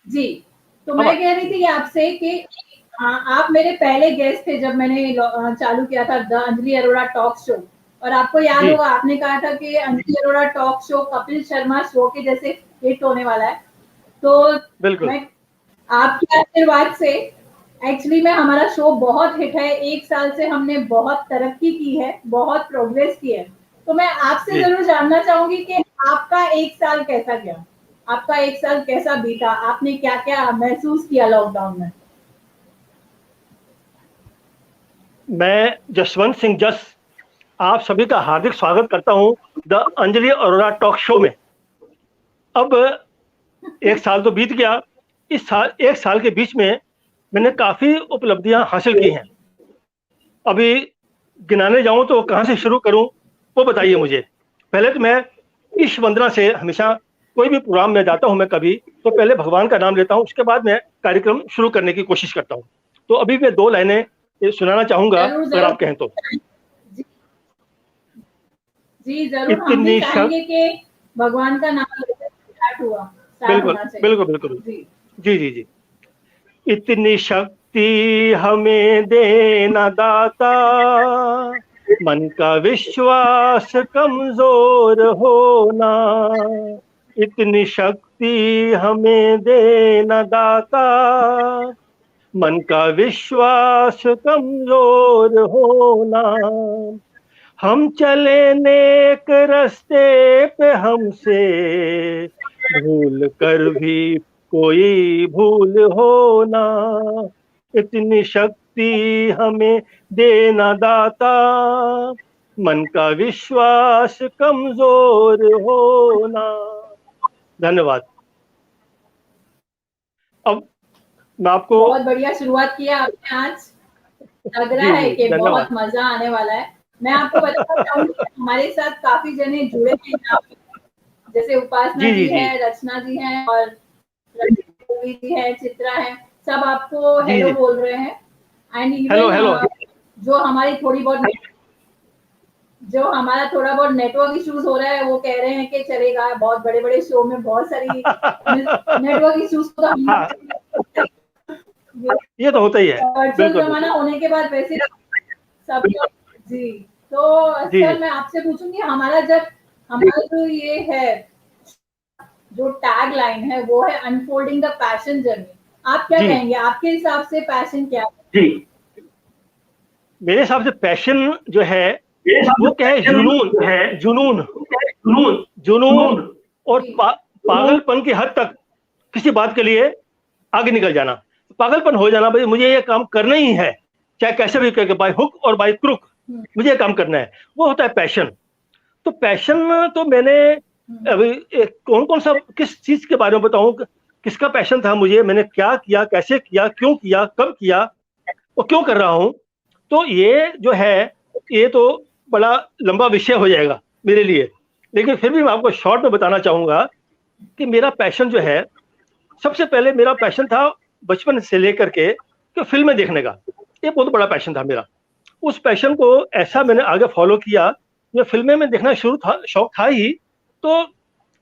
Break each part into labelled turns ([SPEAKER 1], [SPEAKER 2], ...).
[SPEAKER 1] जी, तो मैं कह रही थी आपसे कि हाँ, आप मेरे पहले गेस्ट थे जब मैंने चालू किया था the Anjali Arora talk show, और आपको याद होगा आपने कहा था कि Anjali Arora talk show Kapil Sharma show के जैसे हिट होने वाला है। तो मैं आपके आशीर्वाद से एक्चुअली में हमारा शो बहुत हिट है, 1 साल से हमने बहुत तरक्की की है, बहुत प्रोग्रेस की है। तो मैं आपसे ज़रूर जानना चाहूँगी कि आपका 1 साल कैसा गया? आपका 1 साल कैसा बीता? आपने क्या-क्या महसूस किया लॉकडाउन में?
[SPEAKER 2] मैं जसवंत सिंह जस आप सभी का हार्दिक स्वागत करता हूं the Anjali Arora talk show में। अब 1 साल तो बीत गया। इस साल 1 साल के बीच में मैंने काफी उपलब्धियां हासिल की हैं। अभी गिनाने जाऊं तो कहां से शुरू करूं, वो बताइए मुझे। पहले तो मैं ईश वंदना से हमेशा कोई भी प्रोग्राम में जाता हूं, मैं कभी तो पहले भगवान का नाम लेता हूं, उसके बाद मैं कार्यक्रम शुरू करने की कोशिश करता हूं। तो अभी मैं 2 लाइनें सुनाना चाहूंगा अगर आप कहें तो।
[SPEAKER 1] जी जरूर, हम भी चाहेंगे कि भगवान का नाम लेकर स्टार्ट
[SPEAKER 2] बिल्कुल
[SPEAKER 1] होना चाहिए।
[SPEAKER 2] बिल्कुल बिल्कुल
[SPEAKER 1] जी
[SPEAKER 2] जी जी जी। इतनी शक्ति हमें देना दाता, मन का विश्वास कमजोर होना। इतनी शक्ति हमें देना दाता, मन का विश्वास कमजोर होना। हम चले नेक रास्ते पे, हमसे भूल कर भी कोई भूल होना। इतनी शक्ति हमें देना दाता, मन का विश्वास कमजोर होना। धन्यवाद। अब मैं आपको
[SPEAKER 1] बहुत बढ़िया शुरुआत किया आपने आज। लग रहा है कि बहुत मजा आने वाला है। मैं आपको बताना चाहूंगी हमारे साथ काफी जने जुड़े हैं यहाँ पे, जैसे उपासना जी है, रचना जी है और जी है, चित्रा है, सब आपको हेलो बोल रहे हैं। एंड इवन जो हमारा थोड़ा बहुत नेटवर्क इश्यूज हो रहा है, वो कह रहे हैं कि चलेगा, बहुत बड़े बड़े शो में बहुत सारी नेटवर्क इश्यूज तो
[SPEAKER 2] ये तो होता ही है,
[SPEAKER 1] वर्चुअल जमाना होने के बाद वैसे सब जी। तो सर मैं आपसे पूछूंगी, हमारा जो ये है, जो टैग लाइन है वो है अनफोल्डिंग द पैशन जर्नी। आप क्या कहेंगे, आपके हिसाब से पैशन क्या है? जी,
[SPEAKER 2] मेरे हिसाब से पैशन जो है वो क्या है, जुनून जुनून और पागलपन की हद तक किसी बात के लिए आगे निकल जाना। पागलपन हो जाना, भाई मुझे ये काम करना ही है, चाहे कैसे भी करके, बाय हुक और बाय क्रुक मुझे ये काम करना है, वो होता है पैशन। तो पैशन तो मैंने अभी कौन कौन सा किस चीज के बारे में बताऊं, किसका पैशन था मुझे, मैंने क्या किया, कैसे किया, क्यों किया, कब किया और क्यों कर रहा हूं, तो ये जो है ये तो बड़ा लंबा विषय हो जाएगा मेरे लिए। लेकिन फिर भी मैं आपको शॉर्ट में बताना चाहूंगा कि मेरा पैशन जो है, सबसे पहले मेरा पैशन था बचपन से लेकर के कि फिल्में देखने का, ये बहुत बड़ा पैशन था मेरा। उस पैशन को ऐसा मैंने आगे फॉलो किया, मैं फिल्में में देखना शुरू था, शौक था ही। तो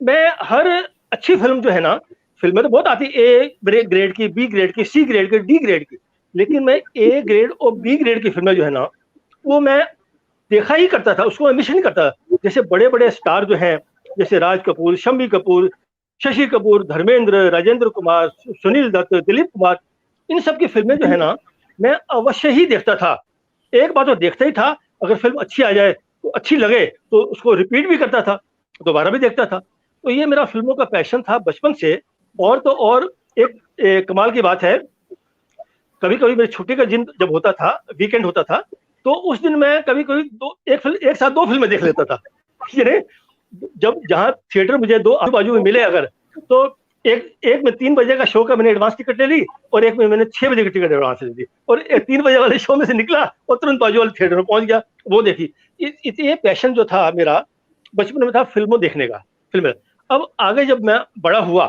[SPEAKER 2] मैं हर अच्छी फिल्म जो है ना, फिल्में तो बहुत आती, ए ग्रेड की, बी ग्रेड की, सी ग्रेड की, डी ग्रेड की, लेकिन मैं ए ग्रेड और बी ग्रेड की फिल्में जो है ना, वो मैं देखा ही करता था, उसको मैं मिस नहीं करता। जैसे बड़े बड़े स्टार जो हैं, जैसे राज कपूर, शम्मी कपूर, शशि कपूर, धर्मेंद्र, राजेंद्र कुमार, सुनील दत्त, दिलीप कुमार, इन सब की फिल्में जो है ना, मैं अवश्य ही देखता था। एक बार तो देखता ही था, अगर फिल्म अच्छी आ जाए तो अच्छी लगे तो उसको रिपीट भी करता था, दोबारा भी देखता था। तो ये मेरा फिल्मों का पैशन था बचपन से। और तो और एक कमाल की बात है, कभी कभी मेरी छुट्टी का दिन जब होता था, वीकेंड होता था, तो उस दिन मैं कभी कभी एक साथ 2 फिल्में देख लेता था। यानी जब जहाँ थिएटर मुझे 2 आजू बाजू में मिले अगर, तो एक में 3 बजे का शो का मैंने एडवांस टिकट ले ली, और एक में मैंने 6 बजे की टिकट एडवांस ले ली, और 3 बजे वाले शो में से निकला और तुरंत बाजू वाले थिएटर में पहुंच गया, वो देखी। ये पैशन जो था मेरा बचपन में था, फिल्मों देखने का, फिल्में। अब आगे जब मैं बड़ा हुआ,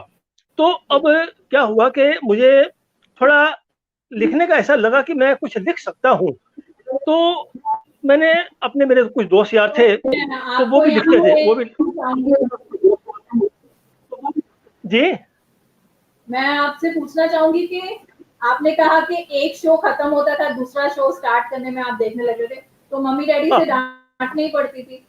[SPEAKER 2] तो अब क्या हुआ कि मुझे थोड़ा लिखने का ऐसा लगा कि मैं कुछ लिख सकता हूँ। तो मैंने अपने, मेरे कुछ दोस्त यार थे तो वो भी लिखते थे, वो भी। जी
[SPEAKER 1] मैं आपसे पूछना चाहूंगी कि आपने कहा कि एक शो खत्म होता था, दूसरा शो स्टार्ट करने में आप देखने लगे थे, तो मम्मी डैडी से डांट नहीं पड़ती थी?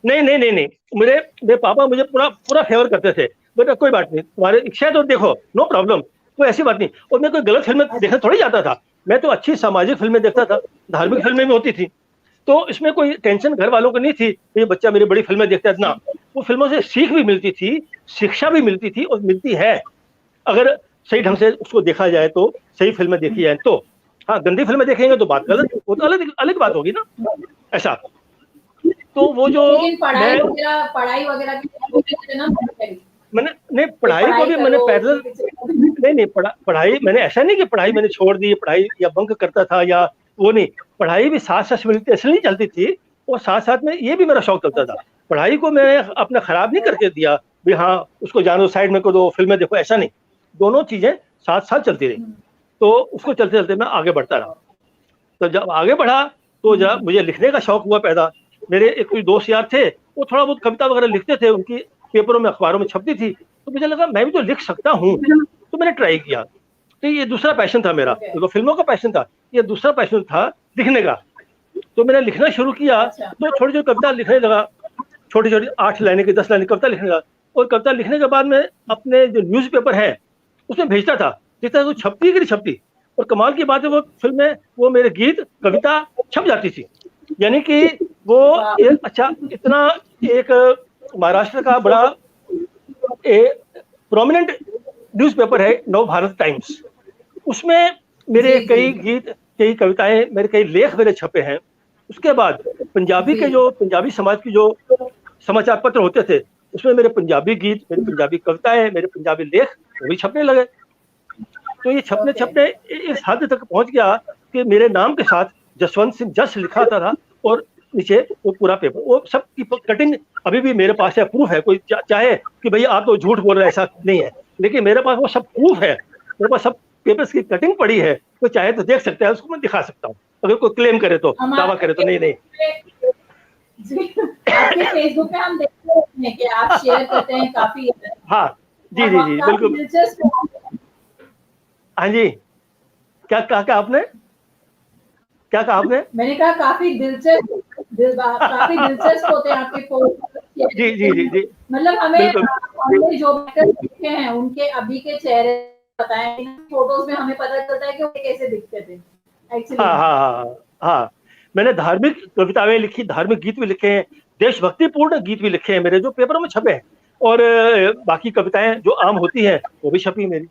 [SPEAKER 2] नहीं नहीं नहीं नहीं, मेरे पापा मुझे पूरा पूरा फेवर करते थे, बेटा कोई बात नहीं, तुम्हारी इच्छा है तो देखो, नो प्रॉब्लम, कोई ऐसी बात नहीं। और मैं कोई गलत फिल्में देखने थोड़ी जाता था, मैं तो अच्छी सामाजिक फिल्में देखता था, धार्मिक फिल्में भी होती थी, तो इसमें कोई टेंशन घर वालों को नहीं थी ये बच्चा मेरी बड़ी फिल्में देखता है ना। वो फिल्मों से सीख भी मिलती थी, शिक्षा भी मिलती थी और मिलती है, अगर सही ढंग से उसको देखा जाए तो, सही फिल्में देखी जाए तो। हाँ, गंदी फिल्में देखेंगे तो बात गलत, वो तो अलग अलग बात होगी ना, ऐसा। तो वो जो
[SPEAKER 1] लेकिन पढ़ाई वगैरह की ना,
[SPEAKER 2] मैंने नहीं, पढ़ाई को भी मैंने पैरेलल, नहीं नहीं, पढ़ाई मैंने ऐसा नहीं कि पढ़ाई मैंने छोड़ दी, पढ़ाई या बंक करता था या वो नहीं, पढ़ाई भी साथ साथ मिलती ऐसे नहीं चलती थी, और साथ साथ में ये भी मेरा शौक चलता था। पढ़ाई को मैंने अपना खराब नहीं करके दिया भी हाँ उसको जानो साइड में करो फिल्में देखो, ऐसा नहीं, दोनों चीजें साथ साथ चलती रही, तो उसको चलते चलते मैं आगे बढ़ता रहा। तो जब आगे बढ़ा तो जब मुझे लिखने का शौक हुआ पैदा, मेरे एक कुछ दोस्त यार थे, वो थोड़ा बहुत कविता वगैरह लिखते थे, उनकी पेपरों में अखबारों में छपती थी, तो मुझे लगा मैं भी तो लिख सकता हूँ, तो मैंने ट्राई किया। तो ये दूसरा पैशन था मेरा, तो फिल्मों का पैशन था, ये दूसरा पैशन था लिखने का। तो मैंने लिखना शुरू किया, तो छोटी छोटी कविता लिखने लगा, छोटी छोटी 8 लाइनें की 10 लाइनें कविता लिखने लगा, और कविता लिखने के बाद में अपने जो न्यूज़पेपर है उसमें भेजता था, देखता तो छपती कि नहीं छपती, और कमाल की बात है वो फिल्में, वो मेरे गीत कविता छप जाती थी। यानी कि वो एक अच्छा इतना एक महाराष्ट्र का बड़ा प्रोमिनेंट न्यूज़पेपर है नव भारत टाइम्स, उसमें मेरे कई गीत, कई कविताएं, मेरे कई लेख मेरे छपे हैं। उसके बाद पंजाबी के जो पंजाबी समाज की जो समाचार पत्र होते थे उसमें मेरे पंजाबी गीत, मेरी पंजाबी कविताएं, मेरे पंजाबी लेख वो भी छपने लगे। तो ये छपने छपने इस हद तक पहुंच गया कि मेरे नाम के साथ जसवंत सिंह जस लिखा था, और नीचे वो पूरा पेपर, वो सब की कटिंग अभी भी मेरे पास है, प्रूफ है। कोई चाहे कि भैया आप तो झूठ बोल रहे हैं, ऐसा नहीं है, लेकिन मेरे पास वो सब प्रूफ है, मेरे पास सब पेपर्स की कटिंग पड़ी है, कोई चाहे तो देख सकता है, उसको मैं दिखा सकता हूँ, अगर कोई क्लेम करे तो, दावा करे तो। नहीं नहीं
[SPEAKER 1] आपके फेसबुक पे हम देखते हैं कि आप शेयर करते हैं काफी।
[SPEAKER 2] हाँ जी जी जी बिल्कुल। हाँ जी, क्या कहा आपने, क्या कहा आपने?
[SPEAKER 1] मैंने कहा काफी दिलचस्प होते हैं आपके पोस्ट।
[SPEAKER 2] जी जी जी जी,
[SPEAKER 1] मतलब हमें जो देखे हैं उनके अभी के चेहरे बताए, फोटोज में हमें पता चलता है कि वो कैसे दिखते थे एक्चुअली।
[SPEAKER 2] हाँ हाँ हाँ हाँ, मैंने धार्मिक कविताएं लिखी, धार्मिक गीत भी लिखे हैं, देशभक्तिपूर्ण गीत भी लिखे हैं मेरे, जो पेपरों में छपे हैं, और बाकी कविताएं जो आम होती हैं वो भी छपी मेरी।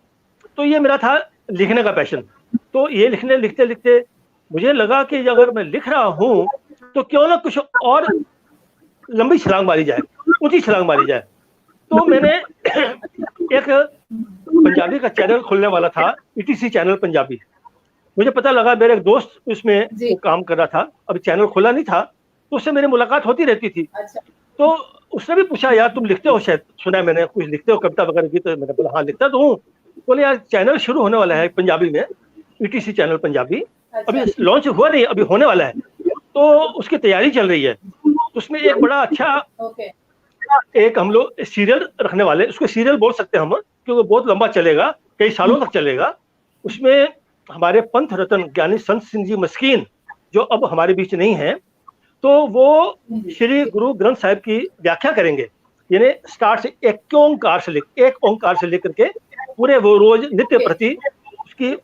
[SPEAKER 2] तो ये मेरा था लिखने का पैशन। तो ये लिखते लिखते मुझे लगा कि अगर मैं लिख रहा हूँ तो क्यों ना कुछ और लंबी छलांग मारी जाए, ऊंची छलांग मारी जाए। तो मैंने एक पंजाबी का चैनल खुलने वाला था, ईटीसी चैनल पंजाबी। मुझे पता लगा, मेरे एक दोस्त उसमें वो काम कर रहा था, अभी चैनल खुला नहीं था, तो उससे मेरी मुलाकात होती रहती थी। तो उसने भी पूछा, यार तुम लिखते हो, शायद सुना है मैंने कुछ लिखते हो कविता वगैरह की, तो मैंने बोला हाँ लिखता तो हूँ। बोले यार चैनल शुरू होने वाला है पंजाबी में, ईटीसी चैनल पंजाबी, अभी लॉन्च हुआ नहीं, अभी होने वाला है, तो उसकी तैयारी चल रही है। उसमें एक बड़ा अच्छा एक हम लोग सीरियल रखने वाले, उसको सीरियल बोल सकते हैं हम, क्योंकि बहुत लंबा चलेगा, कई सालों तक चलेगा। उसमें हमारे पंथ रत्न ज्ञानी संत सिंह जी मस्कीन, जो अब हमारे बीच नहीं है, तो वो श्री गुरु ग्रंथ साहिब की व्याख्या करेंगे, यानी स्टार्ट से एक ओंकार से लेकर के पूरे वो रोज नित्य प्रति उसकी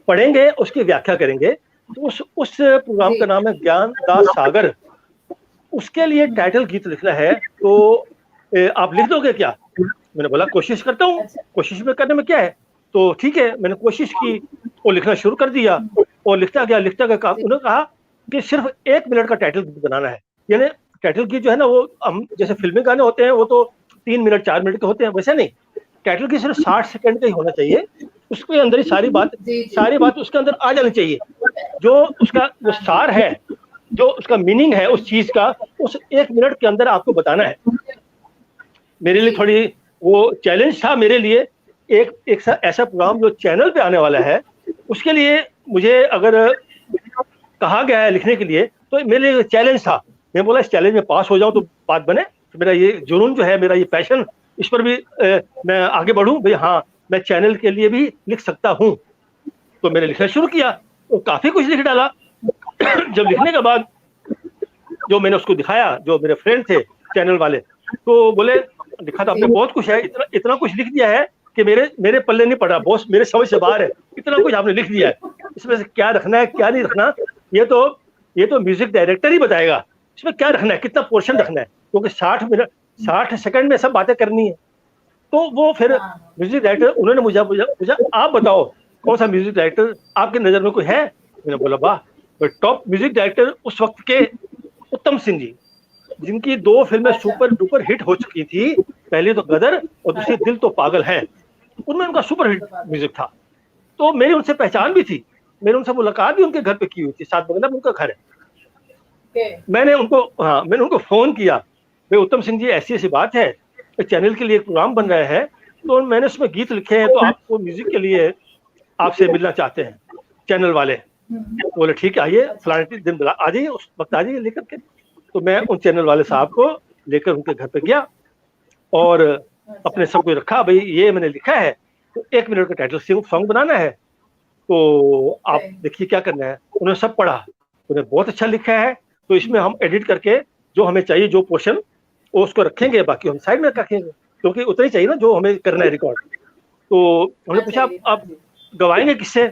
[SPEAKER 2] पढ़ेंगे, उसकी व्याख्या करेंगे। तो उस प्रोग्राम का नाम है ज्ञान दास सागर। उसके लिए टाइटल गीत लिखना है, तो आप लिख दोगे क्या? मैंने बोला कोशिश करता हूँ, कोशिश में करने में क्या है। तो ठीक है, मैंने कोशिश की और लिखना शुरू कर दिया, और लिखता गया। उन्होंने कहा कि सिर्फ 1 मिनट का टाइटल गीत बनाना है, यानी टाइटल गीत जो है ना, वो हम जैसे फिल्मी गाने होते हैं वो तो 3 मिनट 4 मिनट के होते हैं, वैसे नहीं, टाइटल गीत सिर्फ 60 सेकंड का ही होना चाहिए। उसके अंदर ही सारी बात उसके अंदर आ जानी चाहिए, जो उसका वो सार है, जो उसका मीनिंग है उस चीज का, उस 1 मिनट के अंदर आपको बताना है। मेरे लिए थोड़ी वो चैलेंज था मेरे लिए, एक ऐसा प्रोग्राम जो चैनल पे आने वाला है, उसके लिए मुझे अगर कहा गया है लिखने के लिए, तो मेरे लिए चैलेंज था। मैं बोला इस चैलेंज में पास हो जाऊं तो बात बने, तो मेरा ये जुनून जो है, मेरा ये पैशन, इस पर भी मैं आगे बढ़ूं भाई। हाँ, मैं चैनल के लिए भी लिख सकता हूँ। तो मैंने लिखना शुरू किया, तो काफी कुछ लिख डाला। जब लिखने के बाद जो मैंने उसको दिखाया, जो मेरे फ्रेंड थे चैनल वाले, तो बोले लिखा तो आपने बहुत कुछ है, इतना कुछ लिख दिया है कि मेरे पल्ले नहीं पड़ा बॉस, मेरे समझ से बाहर है, इतना कुछ आपने लिख दिया है, इसमें से क्या रखना है क्या नहीं रखना ये तो म्यूजिक डायरेक्टर ही बताएगा, इसमें क्या रखना है, कितना पोर्शन रखना है, क्योंकि 60 सेकंड में सब बातें करनी है। तो वो फिर म्यूजिक डायरेक्टर उन्होंने मुझे आप बताओ कौन सा म्यूजिक डायरेक्टर आपकी नजर में कोई है? मैंने बोला वाह, टॉप म्यूजिक डायरेक्टर उस वक्त के उत्तम सिंह जी, जिनकी 2 फिल्में सुपर डुपर हिट हो चुकी थी, पहली तो गदर और दूसरी दिल तो पागल है, उनमें उनका सुपर हिट म्यूजिक था। तो मेरी उनसे पहचान भी थी, मैंने उनसे मुलाकात भी उनके घर पे की हुई थी, साथ बगल में उनका घर है। मैंने उनको फोन किया, भाई उत्तम सिंह जी ऐसी ऐसी बात है, चैनल के लिए एक प्रोग्राम बन रहा है, तो मैंने उसमें गीत लिखे हैं, तो आपको म्यूजिक के लिए आपसे मिलना चाहते हैं चैनल वाले। बोले ठीक है आइए, फलाने दिन बुला, आ जाइए, उस वक्त आ जाइए लेकर के। तो मैं उन चैनल वाले साहब को लेकर उनके घर पे गया और अपने सब कुछ रखा, भाई ये मैंने लिखा है, तो 1 मिनट का टाइटल सॉन्ग बनाना है, तो आप देखिए क्या करना है। उन्होंने सब पढ़ा, उन्हें बहुत अच्छा लिखा है, तो इसमें हम एडिट करके जो हमें चाहिए जो पोर्शन वो उसको रखेंगे, बाकी हम साइड में रखेंगे, क्योंकि उतना ही चाहिए ना जो हमें करना है रिकॉर्ड। तो उन्होंने पूछा आप गवाएंगे किससे?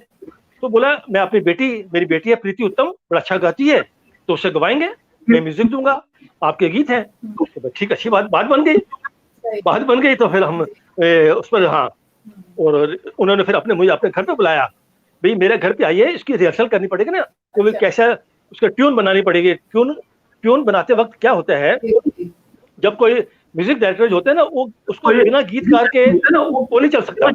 [SPEAKER 2] तो बोला मैं अपनी बेटी, मेरी बेटी है प्रीति उत्तम, बड़ा अच्छा गाती है, तो उससे गवाएंगे, मैं म्यूजिक दूंगा, आपके गीत हैं। तो ठीक, अच्छी बात बन गई। तो फिर हम उस पर और उन्होंने फिर मुझे अपने घर पे बुलाया, भाई मेरे घर पे आइए, इसकी रिहर्सल करनी पड़ेगी ना, तो कैसा उसका ट्यून बनानी पड़ेगी। ट्यून बनाते वक्त क्या होता है, जब कोई म्यूजिक डायरेक्टर जो होते हैं ना, वो उसको बिना गीतकार के वो नहीं चल सकता।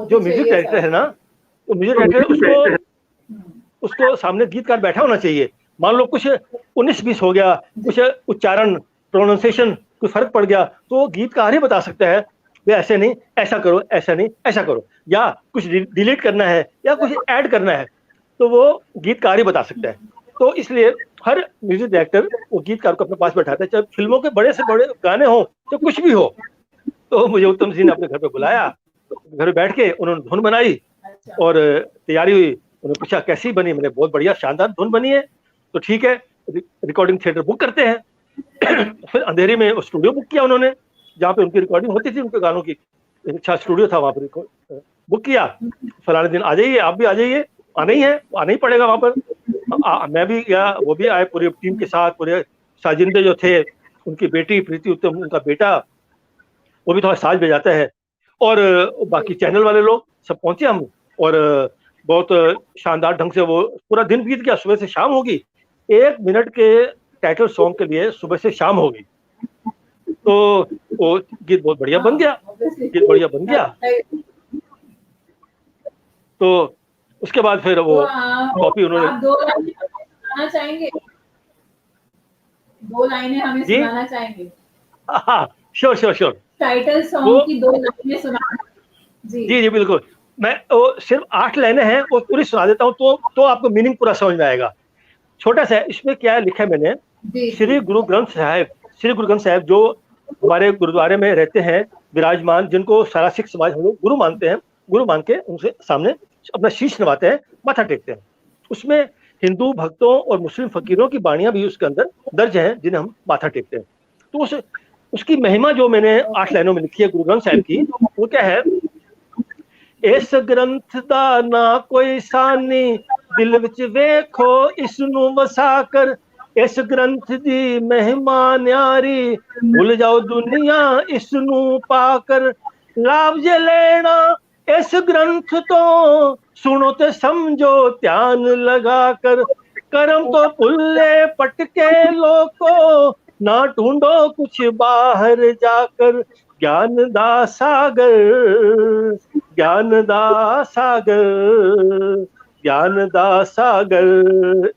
[SPEAKER 2] जो म्यूजिक डायरेक्टर है ना, तो म्यूजिक डायरेक्टर उसको सामने गीतकार बैठा होना चाहिए। मान लो कुछ 19-20 हो गया, कुछ उच्चारण प्रोनाउंसिएशन कुछ फर्क पड़ गया, तो गीतकार ही बता सकता है वे ऐसे नहीं ऐसा करो, ऐसा नहीं ऐसा करो, या कुछ डिलीट करना है या कुछ ऐड करना है, तो वो गीतकार ही बता सकता है। तो इसलिए हर म्यूजिक डायरेक्टर वो गीतकार को अपने पास बैठाता है, चाहे फिल्मों के बड़े से बड़े गाने हो चाहे कुछ भी हो। तो मुझे उत्तम सिंह ने अपने घर पे बुलाया, घर बैठ के उन्होंने धुन बनाई और तैयारी हुई। उन्होंने पूछा कैसी बनी, मैंने बहुत बढ़िया शानदार धुन बनी है, तो ठीक है रिकॉर्डिंग थिएटर बुक करते हैं। फिर अंधेरी में स्टूडियो बुक किया उन्होंने, जहाँ पे उनकी रिकॉर्डिंग होती थी उनके गानों की, अच्छा स्टूडियो था, वहाँ पर बुक किया। फलाने दिन आ जाइए, आप भी आ जाइए, आना ही पड़ेगा वहाँ पर। मैं भी गया, वो भी आए पूरी टीम के साथ, पूरे साजिंदे जो थे, उनकी बेटी प्रीति उत्तम, उनका बेटा वो भी थोड़ा साज बजाता है, और बाकी चैनल वाले लोग सब पहुंचे हम, और बहुत शानदार ढंग से वो पूरा दिन बीत गया। सुबह से शाम होगी, 1 मिनट के टाइटल सॉन्ग के लिए सुबह से शाम होगी, तो वो गीत बहुत बढ़िया बन गया। तो उसके बाद फिर वो कॉपी उन्होंने
[SPEAKER 1] 2 लाइनें सुनाना चाहेंगे, 2 लाइनें हमें सुनाना चाहेंगे?
[SPEAKER 2] हाँ श्योर।
[SPEAKER 1] टाइटल सॉन्ग की 2 लाइनें सुनाना।
[SPEAKER 2] जी बिल्कुल, मैं वो सिर्फ 8 लाइनें हैं, वो पूरी सुना देता हूँ, तो आपको मीनिंग पूरा समझ में आएगा। छोटा सा इसमें क्या लिखा है मैंने, श्री गुरु ग्रंथ साहिब जो हमारे गुरुद्वारे में रहते हैं विराजमान, जिनको सारा सिख समाज हम लोग गुरु मानते हैं, गुरु मान के उनसे सामने अपना शीश नवाते हैं, माथा टेकते हैं। उसमें हिंदू भक्तों और मुस्लिम फकीरों की बाणियां भी उसके अंदर दर्ज हैं, जिन्हें हम माथा टेकते हैं। तो उसकी महिमा जो मैंने 8 लाइनों में लिखी है गुरु ग्रंथ साहिब की, वो क्या है, इस ग्रंथ दा ना कोई सानी, दिल विच वेखो इसनू वसा कर, इस ग्रंथ दी महिमा न्यारी, भूल जाओ दुनिया इसनू पाकर, लाभ जे लेना इस ग्रंथ तो, सुनो ते समझो ध्यान लगा कर, कर्म तो पुल्ले पटके लोको, ना ढूंढो कुछ बाहर जाकर, ज्ञान दा सागर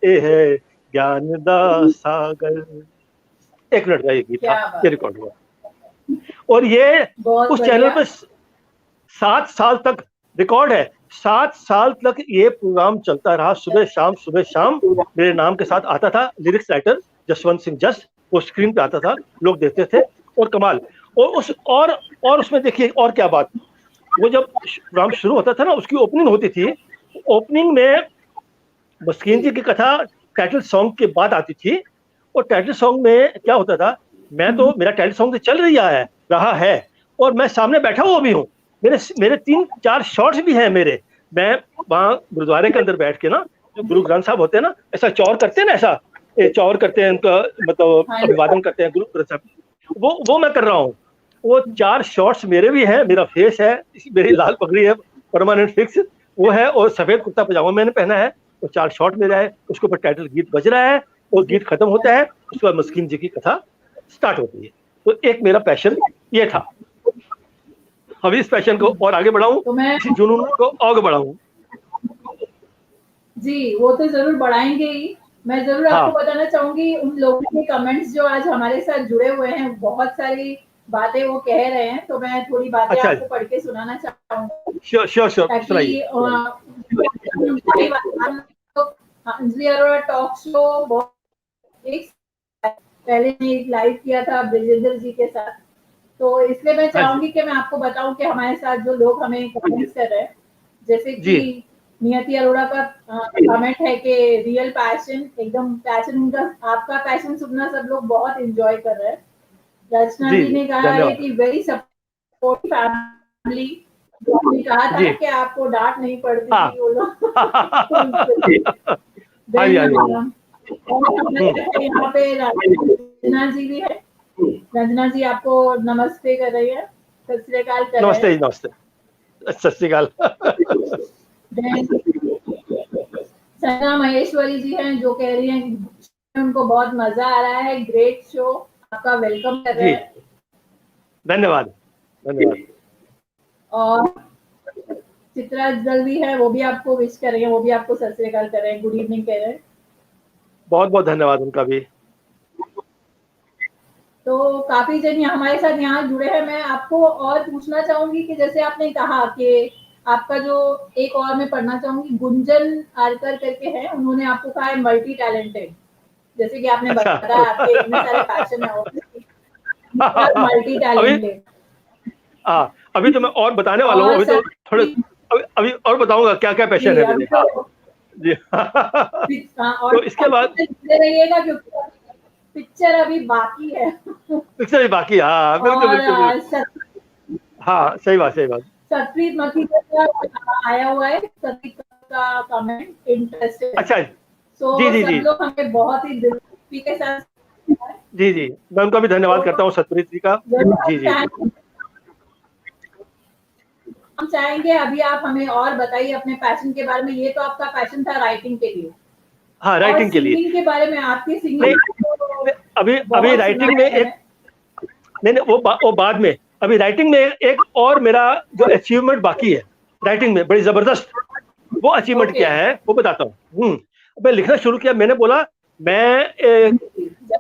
[SPEAKER 2] ए है ज्ञान दा सागर। 1 मिनट का ये गीत था, ये रिकॉर्ड हुआ, और ये उस चैनल पर 7 साल तक रिकॉर्ड है। 7 साल तक ये प्रोग्राम चलता रहा, सुबह शाम मेरे नाम के साथ आता था लिरिक्स राइटर जसवंत सिंह जस, वो स्क्रीन पे आता था, लोग देखते थे, और कमाल। और उसमें देखिए और क्या बात, वो जब प्रोग्राम शुरू होता था ना, उसकी ओपनिंग होती थी। ओपनिंग में मस्कीन जी की कथा टाइटल सॉन्ग के बाद आती थी। और टाइटल सॉन्ग में क्या होता था, मेरा टाइटल सॉन्ग तो चल रहा है और मैं सामने बैठा हुआ भी हूँ। मेरे 3-4 शॉट्स भी हैं मेरे। मैं वहाँ गुरुद्वारे के अंदर बैठ के ना, जो गुरु ग्रंथ साहब होते हैं ना, ऐसा चौर करते हैं ना, ऐसा चौर करते हैं, उनका मतलब अभिवादन करते हैं गुरु ग्रंथ साहब, वो मैं कर रहा हूँ। वो 4 शॉट्स मेरे भी हैं, मेरा फेस है, मेरी लाल पगड़ी है परमानेंट फिक्स, वो है, और सफेद कुर्ता पजामा मैंने पहना है, और 4 शॉट मेरा है, उसके ऊपर टाइटल गीत बज रहा है, और गीत खत्म होता है, उसके बाद मस्कीन जी की कथा स्टार्ट होती है। तो एक मेरा पैशन ये था। अभी इस पैशन को और आगे बढ़ाऊं,
[SPEAKER 1] तो मैं
[SPEAKER 2] इसी जुनून को आगे बढ़ाऊं।
[SPEAKER 1] जी, वो तो जरूर बढ़ाएंगे ही। मैं जरूर
[SPEAKER 2] हाँ।
[SPEAKER 1] आपको बताना चाहूंगी, उन लोगों के कमेंट्स जो आज हमारे साथ जुड़े हुए हैं, बहुत सारी बातें वो कह रहे हैं, तो मैं थोड़ी बातें
[SPEAKER 2] अच्छा,
[SPEAKER 1] आपको पढ़ के सुनाना चाहूंगी
[SPEAKER 2] श्योर श्योर श्योर,
[SPEAKER 1] ताकि अंजलि अरोड़ा टॉक शो एक पहले एक लाइव किया था ब्रिजेंद्र जी के साथ, तो इसलिए मैं चाहूंगी कि मैं आपको बताऊं कि हमारे साथ जो लोग हमें कमेंट्स कर रहे हैं, जैसे कि नियति अरोड़ा का कमेंट है कि रियल पैशन, एकदम पैशन उनका, आपका पैशन सुनना सब लोग बहुत एंजॉय कर रहे हैं। रचना जी ने कहा है कि वेरी सपोर्टिव फैमिली, आपने कहा था कि आपको डांट नहीं पड़ती थी वो लोग। यहाँ पे रंजना जी भी है, रंजना जी आपको नमस्ते कर रही है, सत श्री अकाल कर रहे हैं।
[SPEAKER 2] नमस्ते, सत श्री अकाल।
[SPEAKER 1] संजना महेश्वरी जी हैं जो कह रही हैं उनको बहुत मजा आ रहा है, ग्रेट शो, आपका वेलकम कर रहे हैं।
[SPEAKER 2] धन्यवाद धन्यवाद।
[SPEAKER 1] और चित्रा दलवी है, वो भी आपको विश कर रही है, वो भी आपको सत श्री अकाल कर रहे हैं, गुड इवनिंग कह रहे हैं।
[SPEAKER 2] बहुत बहुत धन्यवाद उनका भी।
[SPEAKER 1] तो काफी जन हमारे साथ यहाँ जुड़े हैं। मैं आपको और पूछना चाहूंगी कि जैसे आपने कहा कि आपका जो एक और मैं पढ़ना चाहूंगी, गुंजन आरकर करके है, उन्होंने आपको कहा है मल्टी टैलेंटेड, जैसे कि आपने बताया आपके इतने सारे पैशन है, मल्टी टैलेंटेड।
[SPEAKER 2] अभी तो मैं और बताने वाला हूँ, अभी तो थोड़े अभी और बताऊंगा क्या क्या पैशन है मेरे। जी। तो इसके बाद
[SPEAKER 1] रहिएगा क्योंकि पिक्चर अभी बाकी है।
[SPEAKER 2] पिक्चर भी बाकी, हाँ बिल्कुल। हाँ सही बात।
[SPEAKER 1] सतप्रीत मक्खी का आया हुआ है, सतप्रीत का कमेंट इंटरेस्टेड।
[SPEAKER 2] अच्छा
[SPEAKER 1] जी सब लोग हमें बहुत ही दिलचस्पी के साथ।
[SPEAKER 2] जी मैं उनका भी धन्यवाद करता हूँ, सतप्रीत जी का। जी
[SPEAKER 1] हम चाहेंगे अभी आप हमें और बताइए अपने पैशन के बारे में। ये तो आपका पैशन था राइटिंग के लिए।
[SPEAKER 2] हाँ, राइटिंग के लिए।
[SPEAKER 1] सिंगिंग के बारे में, आपकी सिंगिंग
[SPEAKER 2] अभी राइटिंग में एक नहीं वो बाद में, अभी राइटिंग में एक और मेरा जो अचीवमेंट बाकी है राइटिंग में, बड़ी जबरदस्त, वो अचीवमेंट क्या है वो बताता हूँ। मैं लिखना शुरू किया, मैंने बोला मैं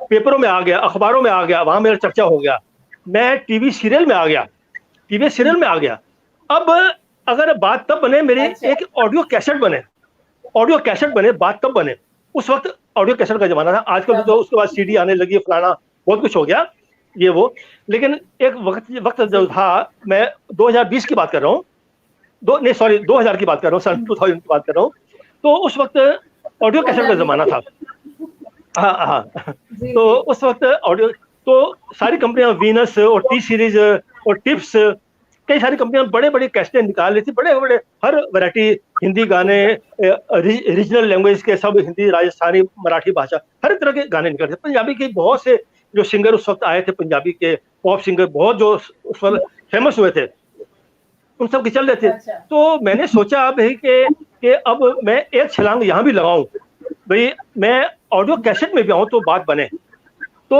[SPEAKER 2] पेपरों में आ गया, अखबारों में आ गया, वहां मेरा चर्चा हो गया, मैं टीवी सीरियल में आ गया। अब अगर बात तब बने मेरी, एक ऑडियो कैसेट बने, बात तब बने। उस वक्त ऑडियो कैसेट का जमाना था, आजकल तो उसके बाद सीडी आने लगी, फलाना बहुत कुछ हो गया ये वो। लेकिन एक वक्त जो था, मैं 2020 की बात कर रहा हूँ, 2000 की बात कर रहा हूँ, सन 2000 की बात कर रहा हूँ। तो उस वक्त ऑडियो कैसेट का जमाना था। हाँ तो उस वक्त ऑडियो, तो सारी कंपनियां वीनस और टी सीरीज और टिप्स, कई सारी कंपनियां बड़े बड़े कैसेट निकाल रही थी, बड़े बड़े हर वैरायटी, हिंदी गाने, रीजनल लैंग्वेज के सब, हिंदी, राजस्थानी, मराठी भाषा, हर तरह के गाने निकल रहे थे। पंजाबी के बहुत से जो सिंगर उस वक्त आए थे, पंजाबी के पॉप सिंगर बहुत जो उस वक्त फेमस हुए थे, उन सब के चल रहे थे। तो मैंने सोचा भाई कि अब मैं एक छलांग यहाँ भी लगाऊं, भाई मैं ऑडियो कैसेट में भी आऊं तो बात बने। तो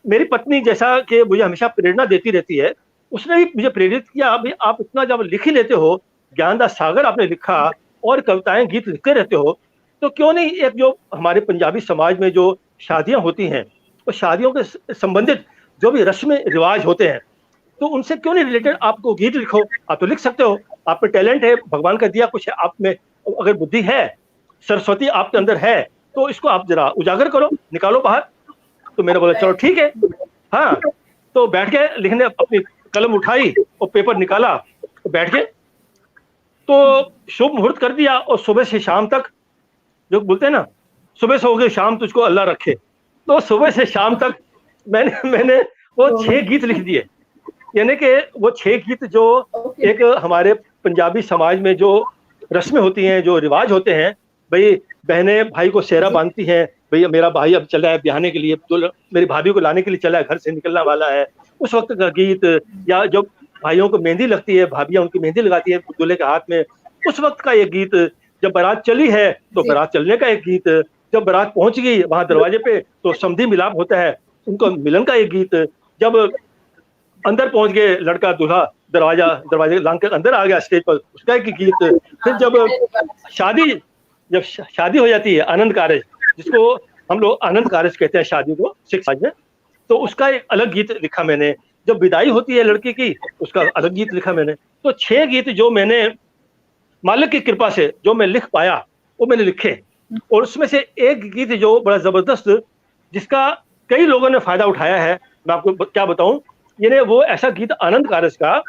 [SPEAKER 2] मेरी पत्नी, जैसा कि मुझे हमेशा प्रेरणा देती रहती है, उसने भी मुझे प्रेरित किया, भाई आप इतना जब लिख ही लेते हो, ज्ञानदास सागर आपने लिखा और कविताएं गीत लिखते रहते हो, तो क्यों नहीं एक जो हमारे पंजाबी समाज में जो शादियां होती हैं, तो शादियों के संबंधित जो भी रस्म रिवाज होते हैं, तो उनसे क्यों नहीं रिलेटेड आपको गीत लिखो। आप तो लिख सकते हो, आप में टैलेंट है, भगवान का दिया कुछ है आप में, अगर बुद्धि है, सरस्वती आपके अंदर है, तो इसको आप जरा उजागर करो, निकालो बाहर। तो मैंने बोला चलो ठीक है। हाँ, तो बैठ के लिखने, अपनी कलम उठाई और पेपर निकाला, तो बैठ के तो शुभ मुहूर्त कर दिया, और सुबह से शाम तक, जो बोलते हैं ना, सुबह से हो गए शाम तुझको अल्लाह रखे, तो सुबह से शाम तक मैंने वो 6 गीत लिख दिए। यानी कि वो 6 गीत जो एक हमारे पंजाबी समाज में जो रस्में होती हैं, जो रिवाज होते हैं, भाई बहनें भाई को सेहरा बांधती हैं, भैया मेरा भाई अब चला है ब्याहने के लिए, तो मेरी भाभी को लाने के लिए चला है, घर से निकलने वाला है, उस वक्त का गीत। या जब भाइयों को मेहंदी लगती है, भाभियां उनकी मेहंदी लगाती है दूल्हे के हाथ में, उस वक्त का एक गीत। जब बारात चली है तो बारात चलने का एक गीत। जब बारात पहुंच गई वहां दरवाजे पे तो समधी मिलाप होता है, उनको मिलन का एक गीत। जब अंदर पहुंच गए लड़का दूल्हा, दरवाजे लांग कर अंदर आ गया स्टेज पर, उसका एक गीत। फिर जब शादी हो जाती है, आनंद कारज, जिसको हम लोग आनंद कारज कहते हैं शादी को सिख समाज में, तो उसका एक अलग गीत लिखा मैंने। जब विदाई होती है लड़की की, उसका अलग गीत लिखा मैंने। तो 6 गीत जो मैंने मालिक की कृपा से जो मैं लिख पाया वो मैंने लिखे। और उसमें से एक गीत जो बड़ा जबरदस्त, जिसका कई लोगों ने फायदा उठाया है, मैं आपको क्या बताऊं, यानी वो ऐसा गीत आनंद कारज का,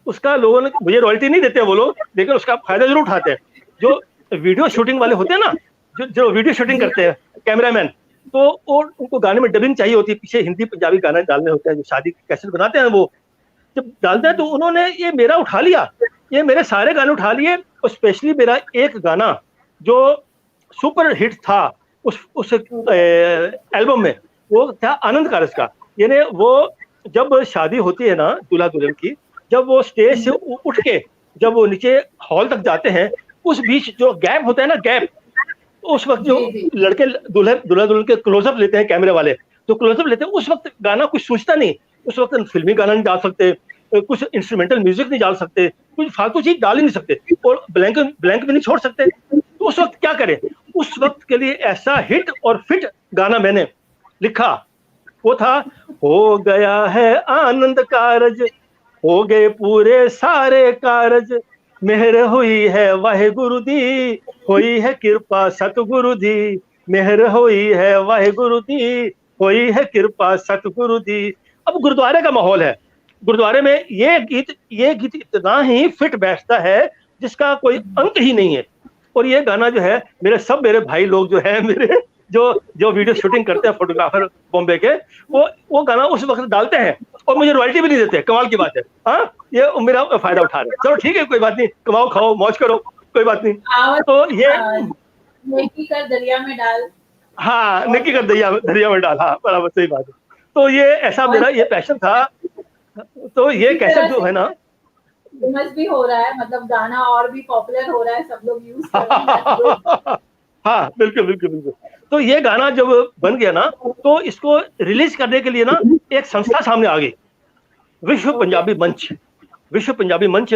[SPEAKER 2] उसका लोगों ने, मुझे रॉयल्टी नहीं देते वो लोग, लेकिन उसका फायदा जरूर उठाते हैं। जो वीडियो शूटिंग वाले होते हैं ना, जो वीडियो शूटिंग करते हैं कैमरामैन, तो उनको गाने में डबिंग चाहिए होती है, पीछे हिंदी पंजाबी गाने डालने होते हैं, जो शादी की कैसेट बनाते हैं वो जब डालते हैं, तो उन्होंने ये मेरा उठा लिया, ये मेरे सारे गाने उठा लिए। और स्पेशली मेरा एक गाना जो सुपर हिट था उस एल्बम में, वो था आनंद कारज का। यानी वो जब शादी होती है ना दूल्हा दुल्हन की, जब वो स्टेज से उठ के जब वो नीचे हॉल तक जाते हैं, उस बीच जो गैप होता है ना, गैप, उस वक्त जो लड़के दूल्हा दुल्हन के क्लोजअप लेते हैं कैमरे वाले, तो क्लोजअप लेते हैं, उस वक्त गाना कुछ सोचता नहीं। उस वक्त फिल्मी गाना नहीं डाल सकते, कुछ इंस्ट्रूमेंटल म्यूजिक नहीं डाल सकते, कुछ फालतू चीज डाल ही नहीं सकते, और ब्लैंक भी नहीं छोड़ सकते। तो उस वक्त क्या करें, उस वक्त के लिए ऐसा हिट और फिट गाना मैंने लिखा, वो था, हो गया है आनंद कारज, हो गए पूरे सारे कारज, मेहर हुई है वाहेगुरु दी, हुई है कृपा सतगुरु दी, मेहर हुई है वाहेगुरु दी, हुई है कृपा सतगुरु दी। अब गुरुद्वारे का माहौल है, गुरुद्वारे में ये गीत इतना ही फिट बैठता है जिसका कोई अंत ही नहीं है। और ये गाना जो है, मेरे भाई लोग जो है, मेरे जो वीडियो शूटिंग करते हैं फोटोग्राफर बॉम्बे के, वो गाना उस वक्त डालते हैं और मुझे रॉयल्टी भी नहीं देते। कमाल की बात है। हाँ, ये मेरा फायदा उठा रहे हैं। चलो ठीक है, कोई बात नहीं, कमाओ खाओ मौज करो, कोई बात नहीं। तो ये
[SPEAKER 1] नेकी कर दरिया में डाल,
[SPEAKER 2] हाँ, नेकी कर दरिया में डाल, हाँ बराबर, सही बात है। तो ये ऐसा मेरा ये पैशन था। तो ये कैसे जो है ना,
[SPEAKER 1] फेमस भी हो रहा है, मतलब गाना और भी पॉपुलर हो रहा है, सब लोग यूज कर रहे हैं।
[SPEAKER 2] हाँ बिल्कुल बिल्कुल बिल्कुल। तो ये गाना जब बन गया ना, तो इसको रिलीज करने के लिए ना एक संस्था सामने आ गई, विश्व पंजाबी मंच। विश्व पंजाबी मंच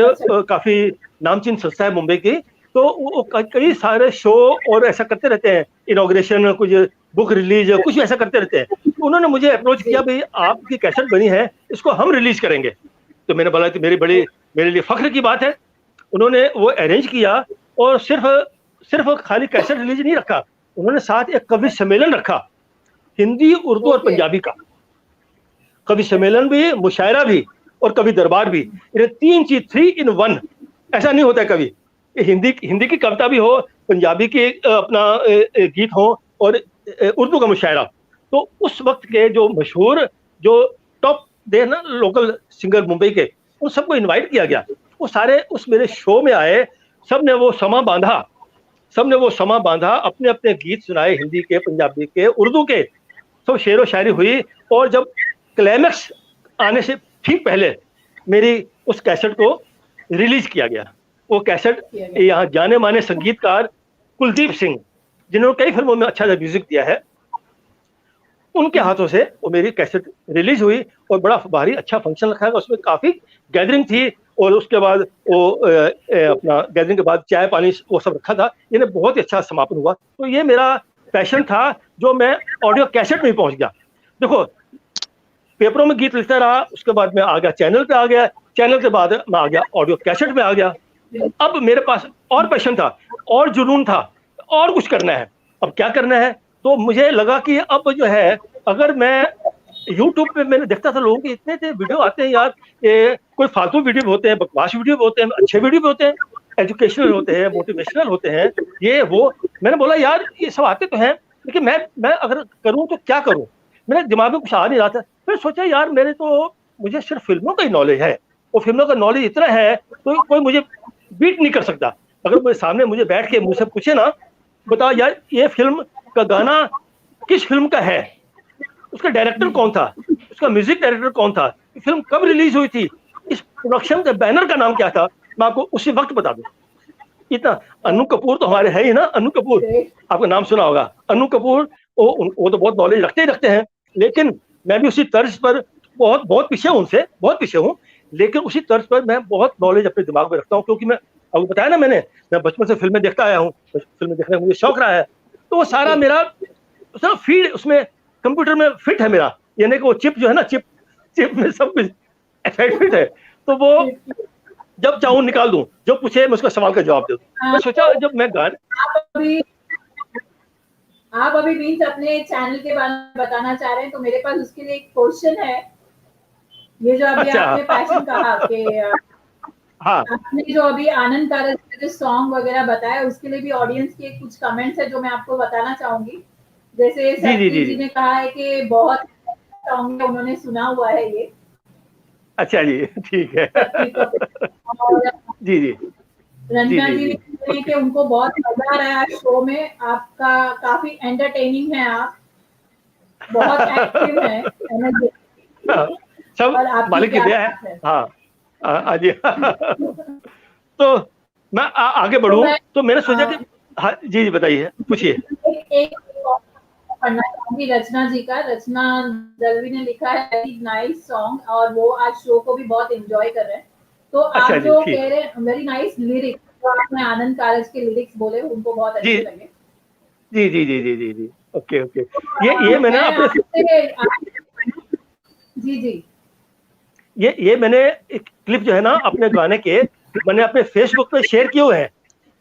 [SPEAKER 2] काफी नामचीन संस्था है मुंबई की। तो वो कई सारे शो और ऐसा करते रहते हैं, इनॉग्रेशन, कुछ बुक रिलीज, कुछ ऐसा करते रहते हैं। उन्होंने मुझे अप्रोच किया, भाई आपकी कैसेट बनी है, इसको हम रिलीज करेंगे। तो मैंने बोला कि मेरे लिए फख्र की बात है। उन्होंने वो अरेंज किया, और सिर्फ खाली कैसेट रिलीज नहीं रखा, उन्होंने साथ एक कवि सम्मेलन रखा, हिंदी, उर्दू और पंजाबी का कवि सम्मेलन भी, मुशायरा भी और कवि दरबार भी। ये 3 चीज, 3 in 1। ऐसा नहीं होता है कवि, हिंदी की कविता भी हो, पंजाबी के अपना गीत हो, और उर्दू का मुशायरा। तो उस वक्त के जो मशहूर, जो टॉप दे ना लोकल सिंगर मुंबई के, उन सबको इनवाइट किया गया। वो सारे उस मेरे शो में आए, सबने वो समा बांधा, अपने अपने गीत सुनाए, हिंदी के, पंजाबी के, उर्दू के, सब शेरो शायरी हुई। और जब क्लाइमैक्स आने से ठीक पहले मेरी उस कैसेट को रिलीज किया गया। वो कैसेट यहाँ जाने माने संगीतकार कुलदीप सिंह, जिन्होंने कई फिल्मों में अच्छा म्यूजिक दिया है, उनके हाथों से वो मेरी कैसेट रिलीज हुई। और बड़ा भारी अच्छा फंक्शन रखा है, उसमें काफी गैदरिंग थी, और उसके बाद वो अपना गैदरिंग के बाद चाय पानी वो सब रखा था। इन्हें बहुत ही अच्छा समापन हुआ। तो ये मेरा पैशन था, जो मैं ऑडियो कैसेट में पहुंच गया। देखो, पेपरों में गीत लिखता रहा, उसके बाद मैं आ गया चैनल पे, आ गया चैनल के बाद मैं आ गया ऑडियो कैसेट में आ गया। अब मेरे पास और पैशन था, और जुनून था, और कुछ करना है। अब क्या करना है, तो मुझे लगा कि अब जो है, अगर मैं यूट्यूब पे मैंने देखता था लोगों के इतने वीडियो आते हैं यार, ये कोई फालतू वीडियो भी होते हैं, बकवास वीडियो भी होते हैं, अच्छे वीडियो भी होते हैं, एजुकेशनल होते हैं, मोटिवेशनल होते हैं, ये वो। मैंने बोला यार ये सब आते तो हैं, लेकिन मैं अगर करूं तो क्या करूं, मेरे दिमाग में कुछ आ नहीं रहा था। फिर सोचा यार मुझे सिर्फ फिल्मों का ही नॉलेज है, और फिल्मों का नॉलेज इतना है तो कोई मुझे बीट नहीं कर सकता। अगर मेरे सामने मुझे बैठ के मुझसे पूछे ना, बताओ यार ये फिल्म का गाना किस फिल्म का है, उसका डायरेक्टर कौन था, उसका म्यूजिक डायरेक्टर कौन था, फिल्म कब रिलीज हुई थी, इस प्रोडक्शन के बैनर का नाम क्या था, मैं आपको उसी वक्त बता दूं। इतना अनु कपूर तो हमारे है ही ना, अनु कपूर आपका नाम सुना होगा। अनु कपूर वो तो बहुत नॉलेज रखते ही रखते हैं, लेकिन मैं भी उसी तर्ज पर बहुत बहुत पीछे हूं, उनसे बहुत पीछे हूं, लेकिन उसी तर्ज पर मैं बहुत नॉलेज अपने दिमाग में रखता हूँ, क्योंकि मैं आपको बताया ना मैं बचपन से फिल्में देखता आया हूँ, फिल्में देखने का मुझे शौक रहा है। तो वो सारा मेरा फीड उसमें कंप्यूटर में फिट है मेरा, यानी कि वो चिप जो है ना, चिप में सब कुछ फिट है, तो वो जब चाहूं निकाल दूं, जो पूछे मैं उसका सवाल का जवाब दे दूं। मैं सोचा जब मैं गाने
[SPEAKER 1] आप अभी बीच अपने चैनल के बारे में बताना चाह रहे हैं, तो मेरे पास उसके लिए एक क्वेश्चन है। ये जो अभी आपने पैशन कहा कि
[SPEAKER 2] हाँ,
[SPEAKER 1] आपने जो अभी आनंद कारज के जो सॉन्ग वगैरह बताया, उसके लिए भी ऑडियंस के कुछ कमेंट्स है जो मैं आपको बताना चाहूंगी। जैसे सत्ती जी ने कहा है कि बहुत सॉन्ग उन्होंने सुना हुआ है ये।
[SPEAKER 2] अच्छा जी, ठीक है। जी जी।
[SPEAKER 1] रंजना जी ने कि उनको बहुत मजा आ रहा है शो में, आपका काफी एंटरटेनिंग है, आप बहुत एक्टिव है,
[SPEAKER 2] सब मालिक की दया है। हाँ जी। तो मैं आगे बढ़ूं, तो मैंने सोचा कि हाँ जी बताइए, पूछिए।
[SPEAKER 1] एक पढ़ना चाहूंगी रचना जी का। रचना दलवी ने लिखा है वेरी नाइस सॉन्ग, और वो आज शो को भी बहुत एंजॉय कर रहे हैं। तो आप जो कह रहे हैं वेरी नाइस लिरिक्स, तो आपने आनंद कारज के लिरिक्स बोले, उनको बहुत अच्छे लगे।
[SPEAKER 2] जी जी जी जी जी जी, ओके ओके। ये मैंने अपने
[SPEAKER 1] जी जी
[SPEAKER 2] ये मैंने एक क्लिप जो है ना अपने गाने के, मैंने अपने फेसबुक पे शेयर किए हुए हैं।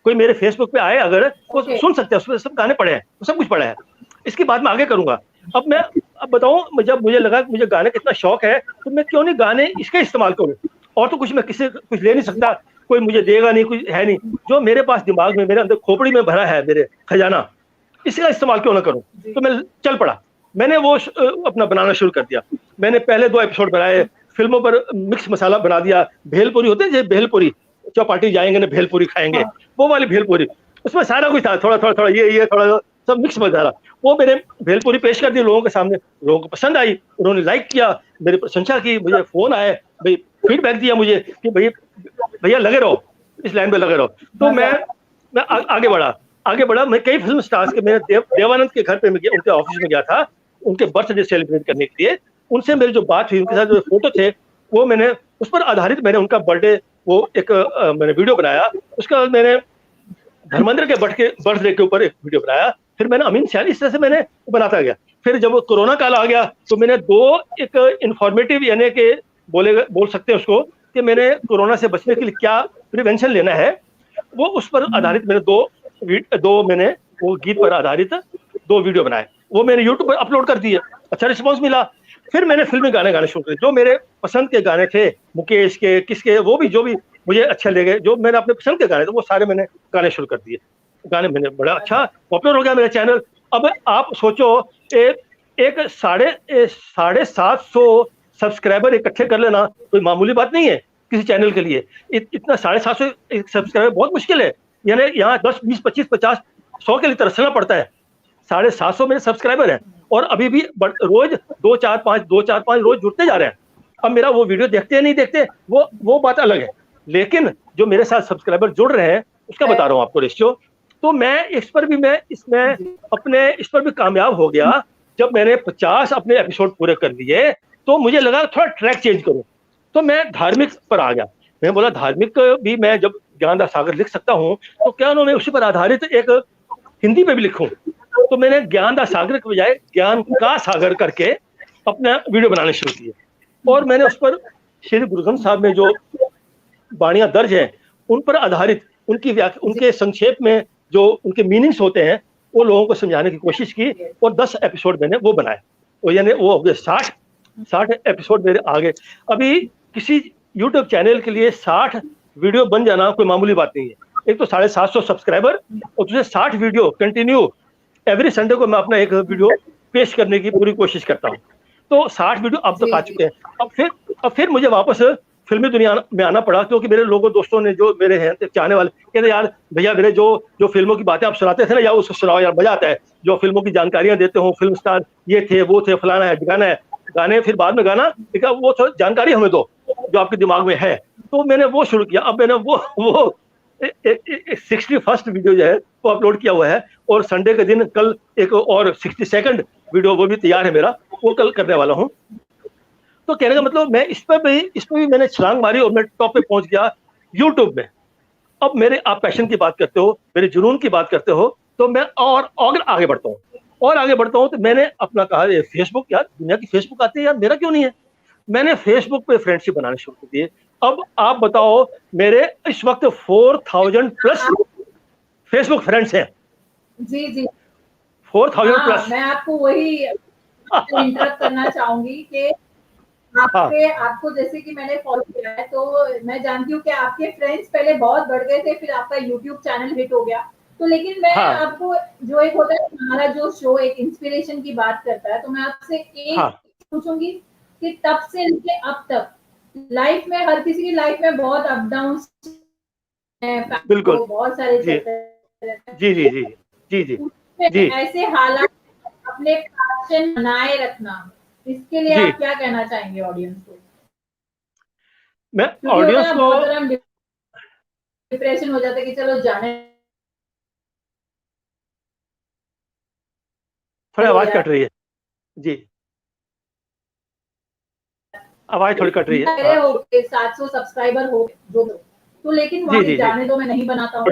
[SPEAKER 2] कोई मेरे फेसबुक पे आए अगर, वो सुन सकते हैं, उसमें सब गाने पड़े हैं, सब कुछ पड़ा है। इसकी बात मैं आगे करूंगा। अब बताऊं, जब मुझे लगा कि मुझे गाने का इतना शौक है, तो मैं क्यों नहीं गाने इसका इस्तेमाल करूं। और तो कुछ मैं किसी कुछ ले नहीं सकता, कोई मुझे देगा नहीं, कुछ है नहीं। जो मेरे पास दिमाग में, मेरे अंदर खोपड़ी में भरा है, मेरे खजाना, इसका इस्तेमाल क्यों ना करूं। तो मैं चल पड़ा, मैंने वो अपना बनाना शुरू कर दिया। मैंने पहले 2 एपिसोड बनाए, फिल्मों पर मिक्स मसाला बना दिया। भेलपुरी होते हैं, भेलपुरी, चौपाटी जाएंगे ना भेलपुरी खाएंगे, वो वाली भेलपुरी, उसमें सारा कुछ था, थोड़ा थोड़ा थोड़ा ये थोड़ा सब मिक्स मसाला। वो मैंने भेलपुरी पेश कर दी लोगों के सामने, लोगों को पसंद आई, उन्होंने लाइक किया, मेरी प्रशंसा की, मुझे फोन आए, भाई फीडबैक दिया मुझे कि भैया लगे रहो, इस लाइन पे लगे रहो। तो मैं आगे बढ़ा। मैं कई फिल्म स्टार्स के, मेरे देवानंद के घर पे मैं उनके ऑफिस में गया था, उनके बर्थडे सेलिब्रेट करने के लिए। उनसे मेरी जो बात हुई, उनके साथ जो फोटो थे, वो मैंने उस पर आधारित मैंने उनका बर्थडे वो एक मैंने वीडियो बनाया। उसके बाद मैंने धर्मेंद्र के बर्थडे के ऊपर एक वीडियो बनाया। फिर मैंने अमीन सयानी, इस तरह से मैंने बनाता गया। फिर जब कोरोना काल आ गया, तो मैंने 2 एक इंफॉर्मेटिव, यानी कि बोल सकते हैं उसको, कि मैंने कोरोना से बचने के लिए क्या प्रिवेंशन लेना है, वो उस पर आधारित मैंने दो मैंने वो गीत पर आधारित 2 वीडियो बनाए। वो मैंने यूट्यूब पर अपलोड कर दिए, अच्छा रिस्पॉन्स मिला। फिर मैंने फिल्मी गाने गाने शुरू करे, जो मेरे पसंद के गाने थे, मुकेश के, किसके, वो भी जो भी मुझे अच्छे लगे, जो मैंने अपने पसंद के गाने थे, वो सारे मैंने गाने शुरू कर दिए। गाने मैंने बड़ा अच्छा पॉपुलर हो गया मेरा चैनल। अब आप सोचो, एक 750 सब्सक्राइबर इकट्ठे कर लेना कोई मामूली बात नहीं है किसी चैनल के लिए। इतना 750 सब्सक्राइबर बहुत मुश्किल है, यानी यहाँ 10, 20, 25, 50, 100 के लिए तरसना पड़ता है। 750 मेरे सब्सक्राइबर हैं, और अभी भी रोज 2, 4, 5 रोज जुड़ते जा रहे हैं। अब मेरा वो वीडियो देखते हैं नहीं देखते, वो बात अलग है, लेकिन जो मेरे साथ सब्सक्राइबर जुड़ रहे हैं, उसका बता रहा हूँ आपको रेशियो। तो मैं इस पर भी कामयाब हो गया। जब मैंने 50 अपने एपिसोड पूरे कर लिए, तो मुझे लगा थोड़ा ट्रैक चेंज करूं, तो मैं धार्मिक पर आ गया। मैं बोला धार्मिक भी मैं जब ज्ञानदास सागर लिख सकता हूं, तो क्या मैं उसी पर आधारित एक हिंदी में भी लिखूं। तो मैंने ज्ञानदास सागर के बजाय ज्ञान का सागर करके अपना वीडियो बनाने शुरू किए, और मैंने उस पर श्री गुरु ग्रंथ साहब में जो वाणियां दर्ज हैं, उन पर आधारित उनके संक्षेप में जो उनके मीनिंग्स होते हैं, वो लोगों को समझाने की कोशिश की, और 10 एपिसोड मैंने वो बनाए। यानी वो हो गए 60, 60 एपिसोड मेरे आ गए। अभी किसी यूट्यूब चैनल के लिए 60 वीडियो बन जाना कोई मामूली बात नहीं है। एक तो 750 सब्सक्राइबर और दूसरे 60 वीडियो कंटिन्यू एवरी संडे को मैं अपना एक वीडियो पेश करने की पूरी कोशिश करता हूँ। तो 60 वीडियो अब तक
[SPEAKER 1] जी
[SPEAKER 2] आ
[SPEAKER 1] जी
[SPEAKER 2] चुके हैं। अब फिर मुझे वापस फिल्मी दुनिया में आना पड़ा, क्योंकि मेरे लोगों दोस्तों ने जो मेरे हैं चाहने वाले कहते यार भैया मेरे जो जो फिल्मों की बातें आप सुनाते थे ना, या उसको सुनाओ यार, मजा आता है। जो फिल्मों की जानकारियां देते हो, फिल्म स्टार ये थे वो थे, फलाना है ठिकाना है, गाने फिर बाद में गाना, ठीक है, वो थोड़ी जानकारी हमें दो जो आपके दिमाग में है। तो मैंने वो शुरू किया। अब मैंने वो 61st वीडियो जो है वो अपलोड किया हुआ है, और संडे के दिन कल एक और 62nd वीडियो वो भी तैयार है मेरा, वो कल करने वाला हूँ। तो कहने का मतलब मैं इस पर भी मैंने छलांग मारी और मैं टॉप पे पहुंच गया यूट्यूब में। अब मेरे आप पैशन की बात करते हो, मेरे जुनून की बात करते हो, तो मैं और आगे बढ़ता हूँ, और आगे बढ़ता हूँ। तो मैंने अपना कहा ये फेसबुक, यार दुनिया की फेसबुक आती है यार, मेरा क्यों नहीं है। मैंने फेसबुक पे फ्रेंडशिप बनाने शुरू कर दिए। अब आप बताओ, मेरे इस वक्त 4000 प्लस फेसबुक फ्रेंड्स हैं।
[SPEAKER 1] जी जी।
[SPEAKER 2] 4000
[SPEAKER 1] हाँ,
[SPEAKER 2] प्लस।
[SPEAKER 1] मैं आपको वही इंटरप्ट करना चाहूंगी कि
[SPEAKER 2] हाँ
[SPEAKER 1] आपके आपको जैसे कि मैंने फॉलो किया है, तो मैं जानती हूँ कि आपके फ्रेंड्स पहले बहुत बढ़ गए थे, फिर आपका यूट्यूब चैनल हिट हो गया। तो लेकिन मैं
[SPEAKER 2] हाँ
[SPEAKER 1] आपको जो एक होता है हमारा जो शो एक इंस्पिरेशन की बात करता है, तो मैं आपसे एक
[SPEAKER 2] हाँ
[SPEAKER 1] पूछूंगी कि तब से लेके अब तक लाइफ में हर किसी की लाइफ में बहुत अप डाउन है,
[SPEAKER 2] बिल्कुल।
[SPEAKER 1] तो बहुत सारे
[SPEAKER 2] जी
[SPEAKER 1] चलते रहते हैं।
[SPEAKER 2] जी जी जी जी जी
[SPEAKER 1] उसमें
[SPEAKER 2] जी
[SPEAKER 1] ऐसे हालात अपने पैशन बनाए रखना, इसके लिए
[SPEAKER 2] जी।
[SPEAKER 1] आप क्या कहना चाहेंगे ऑडियंस को?
[SPEAKER 2] मैं
[SPEAKER 1] क्योंकि होता है
[SPEAKER 2] ऑडियंस
[SPEAKER 1] ना,
[SPEAKER 2] को,
[SPEAKER 1] बहुत बार हम डिप्रेशन हो जाता है कि चलो जाने
[SPEAKER 2] थोड़ी
[SPEAKER 1] दो
[SPEAKER 2] आवाज
[SPEAKER 1] यार,
[SPEAKER 2] कट रही है। जी, आवाज थोड़ी कट रही है।
[SPEAKER 1] मेरे
[SPEAKER 2] हाँ
[SPEAKER 1] हो गए 700 सब्सक्राइबर हो गए, जो तो लेकिन
[SPEAKER 2] जी
[SPEAKER 1] वहां
[SPEAKER 2] जी जी।
[SPEAKER 1] जाने दो, मैं नहीं बनाता हूँ।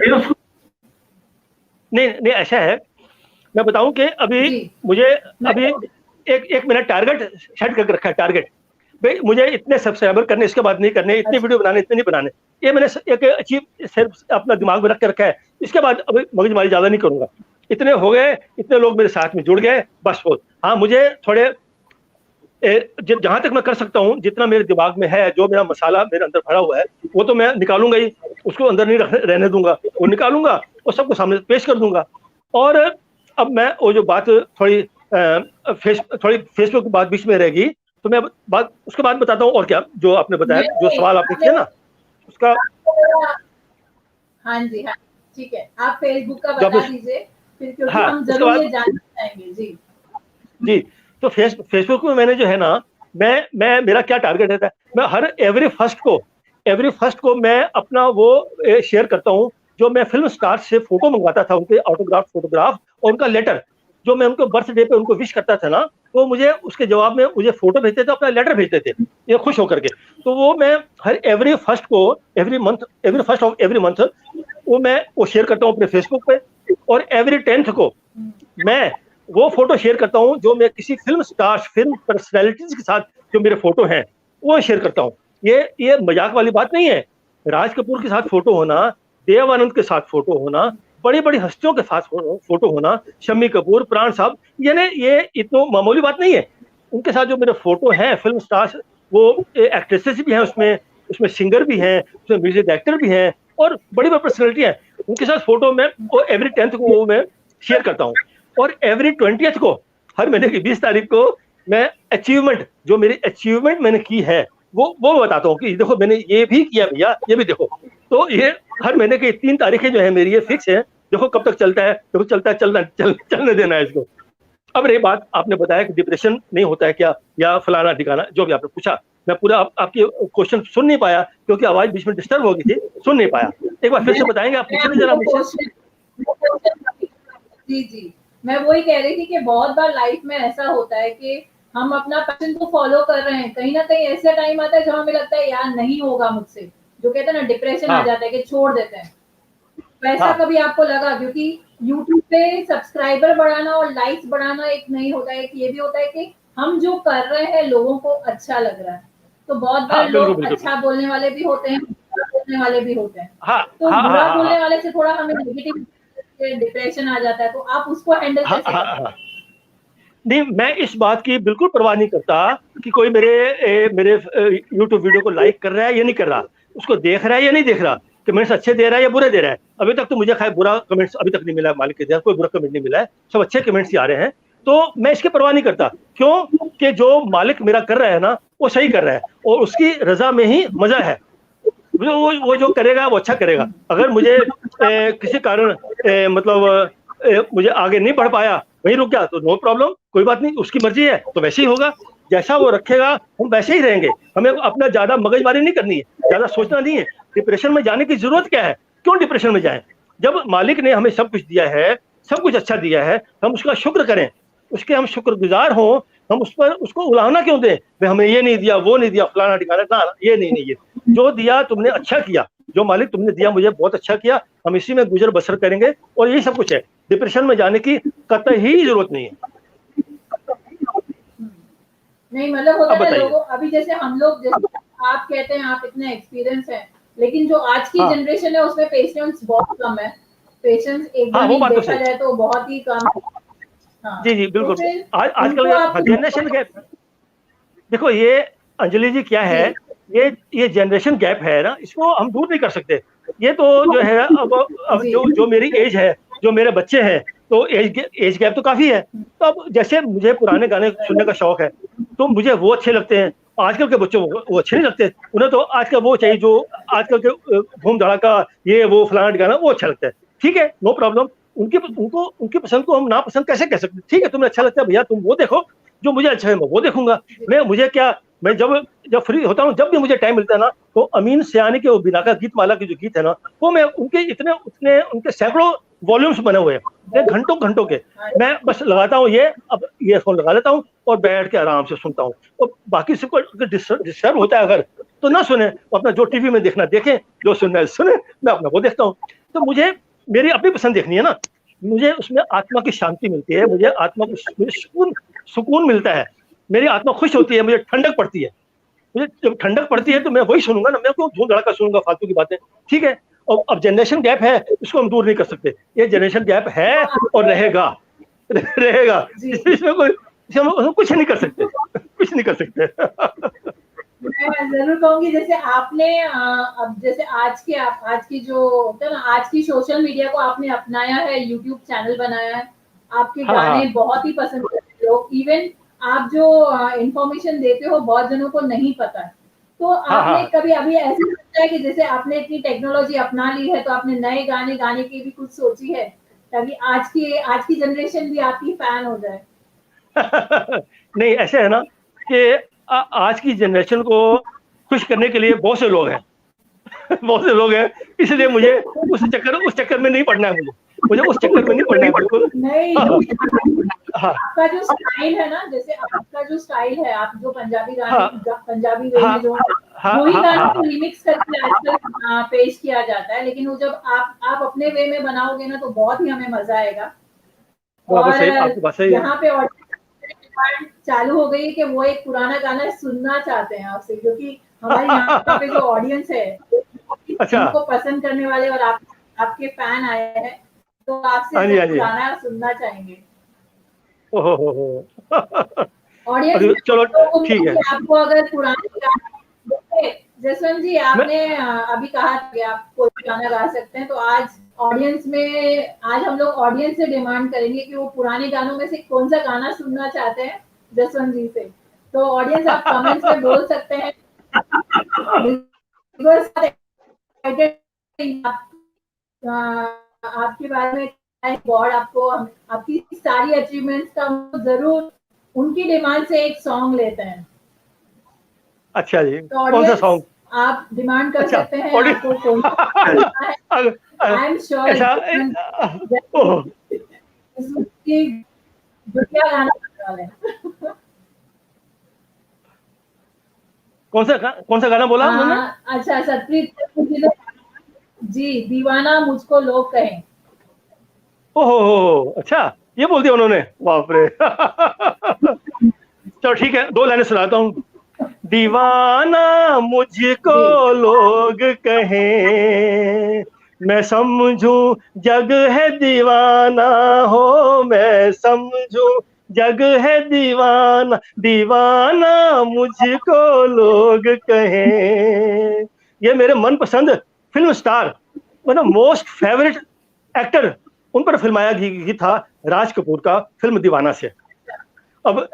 [SPEAKER 2] नहीं नहीं, ऐसा है, मैं बताऊं कि अभी
[SPEAKER 1] जी
[SPEAKER 2] मुझे
[SPEAKER 1] मैं
[SPEAKER 2] अभी एक मैंने टारगेट सेट करके रखा है। टारगेट भाई मुझे इतने सब्सक्राइबर करने, इसके बाद नहीं करने, इतने
[SPEAKER 1] अच्छा
[SPEAKER 2] वीडियो बनाने, इतने नहीं बनाने। ये मैंने एक अचीव सिर्फ अपना दिमाग में रख के रखा है। इसके बाद अभी मगजमारी ज्यादा नहीं करूंगा। इतने हो गए, इतने लोग मेरे साथ में जुड़ गए, बस वो। हाँ मुझे थोड़े जहां तक मैं कर सकता हूँ, जितना मेरे दिमाग में है, जो मेरा मसाला मेरे अंदर भरा हुआ है, वो तो मैं निकालूंगा ही। उसको अंदर नहीं रहने दूंगा, वो निकालूंगा और सबको सामने पेश कर दूंगा। और अब मैं वो जो बात थोड़ी थोड़ी फेसबुक की बात बीच में रहेगी, तो मैं बात उसके बाद बताता हूँ। और क्या जो आपने बताया,
[SPEAKER 1] नहीं
[SPEAKER 2] जो
[SPEAKER 1] नहीं,
[SPEAKER 2] सवाल आपने
[SPEAKER 1] आपने
[SPEAKER 2] किया ना उसका
[SPEAKER 1] हाँ जी हाँ, ठीक है, आप फेसबुक का
[SPEAKER 2] जो आपने,
[SPEAKER 1] बता दीजिए फिर, क्योंकि
[SPEAKER 2] हाँ
[SPEAKER 1] हम
[SPEAKER 2] उसके
[SPEAKER 1] जरूर
[SPEAKER 2] बाद,
[SPEAKER 1] ये जानना चाहेंगे जी।
[SPEAKER 2] जी। तो फेसबुक में मैंने जो है ना, मैं मेरा क्या टारगेट रहता है, मैं हर एवरी फर्स्ट को मैं अपना वो शेयर करता हूँ। जो मैं फिल्म स्टार से फोटो मंगवाता था, उनके ऑटोग्राफ फोटोग्राफ और उनका लेटर, जो मैं उनको बर्थडे पे उनको विश करता था ना, वो मुझे उसके जवाब में मुझे फोटो भेजते थे, अपना लेटर भेजते थे, ये खुश होकर के। तो वो मैं हर every first of every month वो मैं वो शेयर करता हूँ अपने फेसबुक पे। और एवरी 10th को मैं वो फोटो शेयर करता हूँ जो मैं किसी फिल्म स्टार्स, फिल्म पर्सनैलिटीज के साथ जो मेरे फोटो हैं वो शेयर करता हूँ। ये मजाक वाली बात नहीं है। राज कपूर के साथ फोटो होना, देव आनंद के साथ फोटो होना, बड़ी बड़ी हस्तियों के साथ फोटो होना, शम्मी कपूर, प्राण साहब, ये इतना मामूली बात नहीं है। उनके साथ जो मेरे फोटो हैं फिल्म स्टार्स, वो एक्ट्रेसेस भी हैं उसमें, उसमें सिंगर भी हैं, उसमें म्यूजिक डायरेक्टर भी हैं, और बड़ी बड़ी पर्सनैलिटी हैं। उनके साथ फोटो में वो एवरी 10th को वो मैं शेयर करता हूँ। और एवरी 20th को, हर महीने की 20 तारीख को, मैं अचीवमेंट, जो मेरी अचीवमेंट मैंने की है, वो बताता हूँ कि देखो मैंने ये भी किया भैया, ये भी देखो। तो ये हर महीने की 3 तारीखें जो है मेरी, ये फिक्स है। देखो कब तक चलता है, देखो चलता है, चलने देना है इसको। अब रही बात, आपने बताया कि डिप्रेशन नहीं होता है क्या, या फलाना ठिकाना, जो भी आपने पूछा, मैं पूरा आपके क्वेश्चन सुन नहीं पाया क्योंकि आवाज बीच में डिस्टर्ब हो गई थी, सुन नहीं पाया। एक बार फिर से बताएंगे, आप
[SPEAKER 1] मैं
[SPEAKER 2] पूछे नहीं जरा
[SPEAKER 1] आपको
[SPEAKER 2] मुझसे।
[SPEAKER 1] जी जी, मैं वही कह रही थी कि बहुत बार लाइफ में ऐसा होता है कि हम अपना पैशन को फॉलो कर रहे हैं, कहीं ना कहीं ऐसा टाइम आता है जब हमें लगता है यार नहीं होगा मुझसे, जो कहते हैं ना डिप्रेशन आ
[SPEAKER 2] हाँ
[SPEAKER 1] जाता है कि छोड़ देते हैं। वैसा
[SPEAKER 2] हाँ
[SPEAKER 1] कभी आपको लगा? क्योंकि यूट्यूब पे सब्सक्राइबर बढ़ाना और लाइक्स बढ़ाना एक नहीं होता है, ये भी होता है कि हम जो कर रहे हैं लोगों को अच्छा लग रहा है। तो बहुत बार
[SPEAKER 2] हाँ, बिल्कुल
[SPEAKER 1] लोग
[SPEAKER 2] बिल्कुल
[SPEAKER 1] अच्छा बोलने वाले भी होते हैं, बुरा बोलने वाले भी होते हैं।
[SPEAKER 2] हाँ
[SPEAKER 1] तो
[SPEAKER 2] हाँ हाँ
[SPEAKER 1] बुरा
[SPEAKER 2] हाँ
[SPEAKER 1] बोलने
[SPEAKER 2] हाँ
[SPEAKER 1] वाले से थोड़ा हमें नेगेटिव डिप्रेशन आ जाता है, तो आप उसको हैंडल
[SPEAKER 2] हाँ
[SPEAKER 1] कैसे
[SPEAKER 2] हाँ
[SPEAKER 1] करते
[SPEAKER 2] हाँ।
[SPEAKER 1] हैं?
[SPEAKER 2] नहीं, मैं इस बात की बिल्कुल परवाह नहीं करता कि कोई मेरे यूट्यूब वीडियो को लाइक कर रहा है या नहीं कर रहा, उसको देख रहा है या नहीं देख रहा, कमेंट्स अच्छे दे रहा है या बुरे दे रहा है। अभी तक तो मुझे खैर बुरा कमेंट्स अभी तक नहीं मिला, मालिक के तरफ कोई बुरा कमेंट नहीं मिला है, सब अच्छे कमेंट्स ही आ रहे हैं। तो मैं इसकी परवाह नहीं करता, क्यों कि जो मालिक मेरा कर रहा है ना वो सही कर रहा है और उसकी रजा में ही मजा है। वो जो करेगा वो अच्छा करेगा। अगर मुझे किसी कारण मतलब मुझे आगे नहीं बढ़ पाया, वहीं रुक गया, तो नो प्रॉब्लम, कोई बात नहीं, उसकी मर्जी है तो वैसे ही होगा, जैसा वो रखेगा हम वैसे ही रहेंगे। हमें अपना ज्यादा मगजमारी नहीं करनी है, ज्यादा सोचना नहीं है। डिप्रेशन में जाने की जरूरत क्या है, क्यों डिप्रेशन में जाएं? जब मालिक ने हमें सब कुछ दिया है, सब कुछ अच्छा दिया है, हम उसका शुक्र करें, उसके हम शुक्रगुजार हों। हम उस पर उसको उलाहना क्यों दें, भाई हमें ये नहीं दिया, वो नहीं दिया, फलाना ठिकाना ना, ये नहीं, ये जो दिया तुमने अच्छा किया, जो मालिक तुमने दिया मुझे बहुत अच्छा किया, हम इसी में गुजर बसर करेंगे और यही सब कुछ है। डिप्रेशन में जाने की कतई जरूरत नहीं है।
[SPEAKER 1] नहीं मतलब होता है लोगों, अभी जैसे हम लोग, जैसे आप कहते हैं आप इतने एक्सपीरियंस है, लेकिन जो आज की जनरेशन है उसमें पेशेंस बहुत कम है। पेशेंस एकदम देखा जाए तो बहुत ही कम है।
[SPEAKER 2] जी जी बिल्कुल। आजकल जनरेशन गैप, देखो ये अंजलि जी क्या है, ये जनरेशन गैप है ना, इसको हम दूर नहीं कर सकते। ये तो जो है अब जो मेरी एज है, जो मेरे बच्चे हैं, तो एज गैप तो काफी है। तो अब जैसे मुझे पुराने गाने सुनने का शौक है, तो मुझे वो अच्छे लगते हैं, आजकल के बच्चों को वो अच्छे नहीं लगते। उन्हें तो आजकल वो चाहिए जो आजकल के धूम धड़ाका, ये वो फलाना गाना वो अच्छा लगता है। ठीक है, नो प्रॉब्लम, उनकी पसंद को हम नापसंद कैसे कह सकते? ठीक है, तुम्हें अच्छा लगता है भैया, तुम वो देखो, जो मुझे अच्छा है मैं वो देखूंगा। मुझे क्या, मैं जब फ्री होता हूँ, जब भी मुझे टाइम मिलता है ना, तो अमीन सयानी के वो बिनाका गीत माला के जो गीत है ना, वो मैं उनके सैकड़ों वॉल्यूम्स बने हुए हैं, घंटों घंटों के, मैं बस लगाता हूँ, ये अब ईयरफोन लगा लेता हूँ और बैठ के आराम से सुनता हूँ। और बाकी सबको डिस्टर्ब होता है अगर, तो ना सुने, अपना जो टीवी में देखना देखें, जो सुनना है सुने, मैं अपना वो देखता हूँ। तो मुझे मेरी अपनी पसंद देखनी है ना, मुझे उसमें आत्मा की शांति मिलती है, मुझे आत्मा को सुकून मिलता है, मेरी आत्मा खुश होती है, मुझे ठंडक पड़ती है। मुझे जब ठंडक पड़ती है तो मैं वही सुनूंगा ना, मैं क्यों धूम धड़ाका सुनूंगा फालतू की बातें। ठीक है, और अब जनरेशन गैप है, इसको हम दूर नहीं कर सकते, ये जनरेशन गैप है और रहेगा रहेगा, इसमें हम कुछ नहीं कर सकते, कुछ नहीं कर सकते।
[SPEAKER 1] मैं जरूर कहूंगी, जैसे आपने अब जैसे आज की जो होता है ना, आज की सोशल मीडिया को आपने अपनाया है, यूट्यूब चैनल बनाया है, आपके गाने बहुत ही पसंद करते हैं लोग। इवन आप जो इंफॉर्मेशन देते हो बहुत जनों को नहीं पता है। तो आपने कभी अभी ऐसे सोचा है कि जैसे आपने इतनी टेक्नोलॉजी अपना ली है, तो आपने नए गाने गाने की भी कुछ सोची है, ताकि आज की जनरेशन भी आपकी फैन हो जाए?
[SPEAKER 2] नहीं, ऐसे है ना कि आज की जनरेशन को खुश करने के लिए बहुत से लोग हैं बहुत से लोग हैं, इसलिए मुझे उस चक्कर में नहीं पड़ना है, मुझे उस चक्कर में नहीं पड़ना है बिल्कुल नहीं।
[SPEAKER 1] आपका जो स्टाइल है ना, जैसे आपका जो स्टाइल है, आप जो पंजाबी गाने पंजाबी वे में जो वही गाने को रिमिक्स करके आजकल पेश किया जाता है, लेकिन वो जब आप अपने वे में बनाओगे ना, तो बहुत ही हमें मजा आएगा। और यहाँ पे चालू हो गई कि वो एक पुराना गाना सुनना चाहते हैं आपसे, क्योंकि हमारे यहाँ पे जो ऑडियंस है उनको पसंद करने वाले और आपके फैन आए हैं, तो आपसे पुराना सुनना चाहेंगे। ऑडियंस
[SPEAKER 2] चलो ठीक है।
[SPEAKER 1] आपको अगर पुराने जसवंत जी, आपने अभी कहा कि आप कोई गाना गा सकते हैं, तो आज हम लोग ऑडियंस से डिमांड करेंगे कि वो पुराने गानों में से कौन सा गाना सुनना चाहते हैं जसवंत जी से। तो ऑडियंस आप कमेंट्स में बोल सकते हैं। आपके बारे में गॉड आपको आपकी सारी अचीवमेंट्स का जरूर उनकी डिमांड से एक सॉन्ग लेते हैं।
[SPEAKER 2] अच्छा जी,
[SPEAKER 1] तो
[SPEAKER 2] कौन सा सॉन्ग
[SPEAKER 1] आप डिमांड कर सकते हैं? आपको कौन सा? आई एम श्योर गाना वाले।
[SPEAKER 2] कौन सा गाना बोला उन्होंने?
[SPEAKER 1] अच्छा, सतप्रीत जी, दीवाना मुझको लोग कहें।
[SPEAKER 2] ओहो, अच्छा, ये बोल दिया उन्होंने, बाप रे। चलो ठीक है, 2 लाइनें सुनाता हूँ। दीवाना मुझको लोग कहें, मैं समझूं जग है दीवाना हो, मैं समझूं जग है दीवाना दीवाना मुझको लोग कहें। ये मेरे मनपसंद फिल्म स्टार, मतलब मोस्ट फेवरेट एक्टर, उन पर फिल्माया गीत था राज कपूर का, फिल्म दीवाना से। अब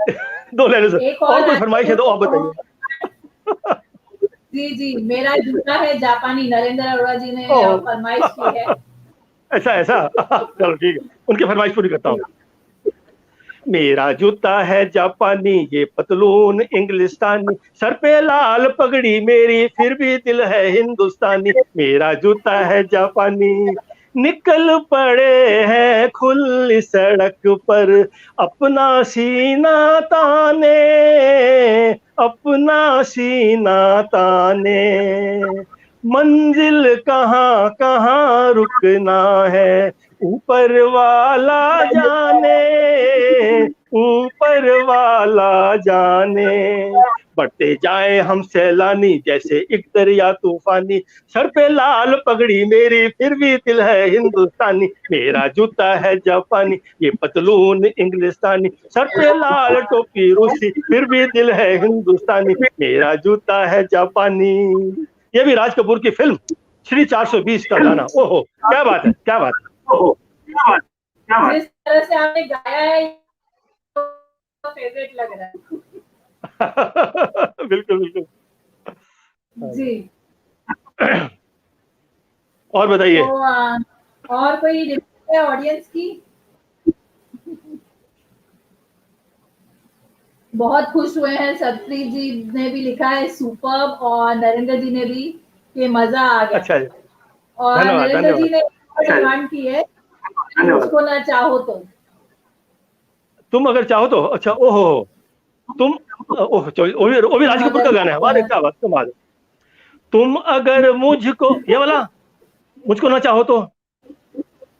[SPEAKER 2] 2 लाइनों से
[SPEAKER 1] एक
[SPEAKER 2] और कोई
[SPEAKER 1] आपको
[SPEAKER 2] फरमाइश है तो आप बताइए।
[SPEAKER 1] जी जी, मेरा जूता है जापानी, नरेंद्र अरोड़ा जी ने
[SPEAKER 2] ओह
[SPEAKER 1] फरमाइश की है।
[SPEAKER 2] ऐसा ऐसा चलो ठीक है, उनकी फरमाइश पूरी करता हूँ। मेरा जूता है जापानी, ये पतलून इंग्लिस्तानी, सर पे लाल पगड़ी मेरी, फिर भी दिल है हिंदुस्तानी। मेरा जूता है जापानी, निकल पड़े हैं खुली सड़क पर, अपना सीना ताने, अपना सीना ताने। मंजिल कहाँ कहाँ रुकना है, ऊपर वाला जाने, ऊपर वाला जाने। बढ़ते जाए हम सैलानी जैसे एक दरिया तूफानी, सर पे लाल पगड़ी मेरी, फिर भी दिल है हिंदुस्तानी। मेरा जूता है जापानी, ये पतलून इंग्लिस्तानी, सर पे लाल टोपी रूसी, फिर भी दिल है हिंदुस्तानी। मेरा जूता है जापानी। ये भी राज कपूर की फिल्म श्री 420 का गाना। ओहो क्या बात है, क्या बात है। ओहो
[SPEAKER 1] जिस तरह से आपने गाया है, फेवरेट लग रहा है।
[SPEAKER 2] बिल्कुल बिल्कुल
[SPEAKER 1] जी।
[SPEAKER 2] और बताइए।
[SPEAKER 1] तो और कोई रिक्वेस्ट है ऑडियंस की? बहुत खुश हुए हैं, सतप्रीत जी ने भी लिखा है सुपर्ब, और नरेंद्र जी ने भी, कि मजा आ गया।
[SPEAKER 2] अच्छा जी,
[SPEAKER 1] और
[SPEAKER 2] धन्यवाद
[SPEAKER 1] नरेंद्र जी
[SPEAKER 2] धन्यवाद।
[SPEAKER 1] ने डिमांड की है, मुझको ना चाहो तो।
[SPEAKER 2] तुम अगर चाहो तो, अच्छा ओहो तुम, ओह वो भी राज कपूर का गाना है, वाह क्या बात, तुम आ जाओ। तुम अगर मुझको, ये वाला, मुझको ना चाहो तो,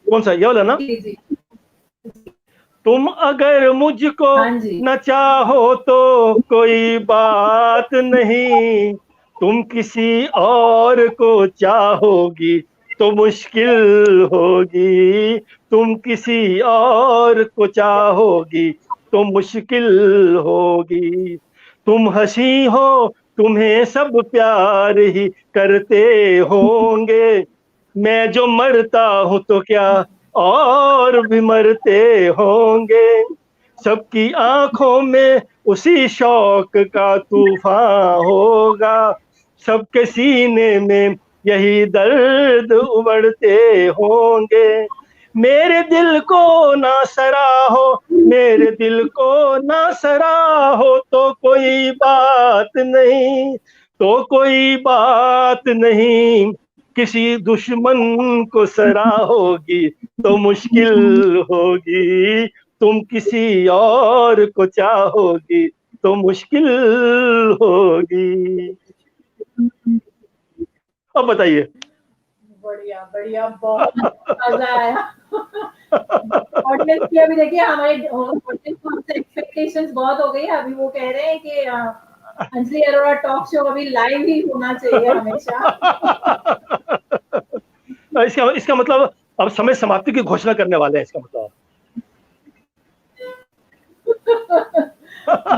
[SPEAKER 2] कौन सा, ये वाला ना।
[SPEAKER 1] जी जी
[SPEAKER 2] तुम अगर मुझको
[SPEAKER 1] हाँ जी।
[SPEAKER 2] न चाहो तो कोई बात नहीं, तुम किसी और को चाहोगी तो मुश्किल होगी, तुम किसी और को चाहोगी तो मुश्किल होगी। तुम हंसी हो, तुम्हें सब प्यार ही करते होंगे, मैं जो मरता हूं तो क्या और भी मरते होंगे। सबकी आंखों में उसी शौक का तूफान होगा, सबके सीने में यही दर्द उमड़ते होंगे। मेरे दिल को ना सराहो, मेरे दिल को ना सराहो तो कोई बात नहीं, तो कोई बात नहीं, किसी दुश्मन को सराहोगी तो मुश्किल होगी, तुम किसी और को चाहोगी तो मुश्किल होगी। अब बताइए।
[SPEAKER 1] बढ़िया बढ़िया, बहुत मजा आया। ऑडियंस की अभी देखिए, हमारे ऑडियंस को हमसे एक्सपेक्टेशंस बहुत हो गई। अभी वो कह रहे हैं कि अंजलि अरोड़ा टॉक शो अभी लाइव ही होना चाहिए हमेशा।
[SPEAKER 2] इसका इसका मतलब अब समय समाप्ति की घोषणा करने वाले हैं, इसका मतलब।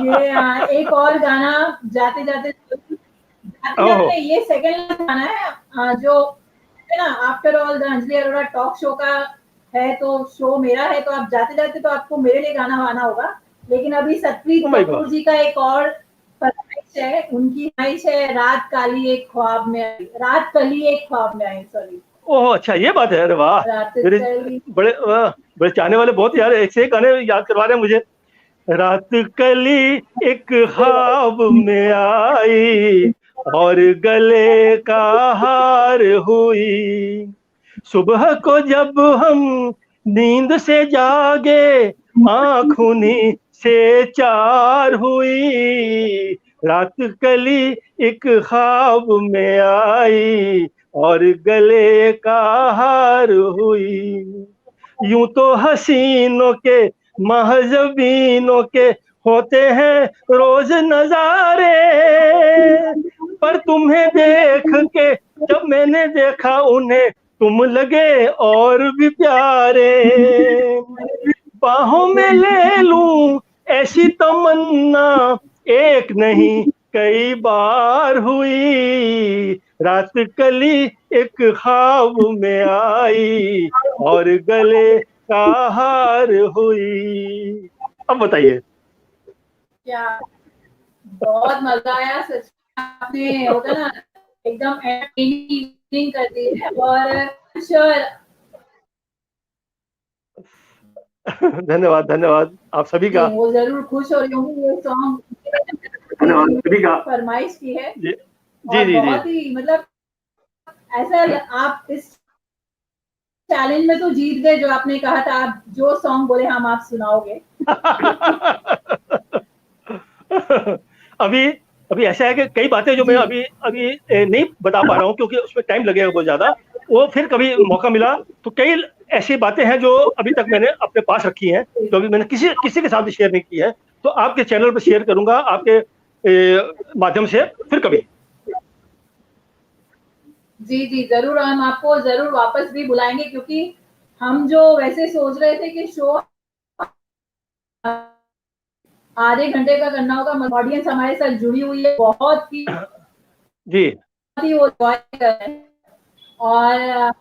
[SPEAKER 1] ये एक और गाना जाते जाते जाते
[SPEAKER 2] ओहो
[SPEAKER 1] जाते, ये सेकंड गाना है जो है ना, after all the Anjali Arora talk show का है, तो शो मेरा है, तो आप जाते जाते तो आपको मेरे लिए गाना गाना होगा। लेकिन अभी Satpreet
[SPEAKER 2] oh my
[SPEAKER 1] Kapoor
[SPEAKER 2] God,
[SPEAKER 1] ji का एक और फरमाइश है, उनकी फरमाइश है, रात काली एक ख्वाब में आई, रात कली एक ख्वाब में आई, सॉरी,
[SPEAKER 2] ओह अच्छा ये बात है, अरे वाह।
[SPEAKER 1] रात
[SPEAKER 2] मेरे
[SPEAKER 1] कली।
[SPEAKER 2] बड़े बड़े चाहने वाले बहुत यार, एक से एक गाने याद करवा रहे हैं मुझे। रात कली एक ख्वाब में आई, और गले का हार हुई, सुबह को जब हम नींद से जागे, आँख उन्हीं से चार हुई। रात कली एक ख्वाब में आई, और गले का हार हुई। यूं तो हसीनों के महजबीनों के होते हैं रोज नजारे, पर तुम्हें देख के जब मैंने देखा उन्हें, तुम लगे और भी प्यारे। बाहों में ले लूं ऐसी तमन्ना एक नहीं कई बार हुई, रात कली एक ख्वाब में आई और गले का हार हुई। अब बताइए।
[SPEAKER 1] क्या बहुत मजा आया सच में, आपने होता ना एकदम एंटरटेनिंग कर दी है। और श्योर
[SPEAKER 2] धन्यवाद धन्यवाद आप सभी का।
[SPEAKER 1] वो जरूर खुश हो रही होंगी, ये सॉन्ग
[SPEAKER 2] धन्यवाद सभी का।
[SPEAKER 1] फरमाइश की है।
[SPEAKER 2] जी जी
[SPEAKER 1] और
[SPEAKER 2] जी जी।
[SPEAKER 1] बहुत ही मतलब ऐसा आप इस चैलेंज में तो जीत गए, जो आपने कहा था आप जो सॉन्ग बोले हम आप सुनाओगे।
[SPEAKER 2] अभी अभी ऐसा है कि कई बातें जो मैं
[SPEAKER 1] जी
[SPEAKER 2] अभी अभी नहीं बता पा रहा हूँ क्योंकि उसमें टाइम लगेगा बहुत ज्यादा। वो फिर कभी मौका मिला तो कई ऐसी बातें हैं जो अभी तक मैंने अपने पास रखी हैं, जो अभी मैंने किसी किसी के साथ भी शेयर नहीं की है, तो आपके चैनल पर शेयर करूंगा आपके माध्यम से फिर कभी।
[SPEAKER 1] जी जी जरूर, हम आपको जरूर वापस भी बुलाएंगे, क्योंकि हम जो वैसे सोच रहे थे कि शो आधे घंटे का करना होगा, ऑडियंस हमारे साथ जुड़ी हुई है
[SPEAKER 2] जी
[SPEAKER 1] ही वो enjoy कर रहे हैं। और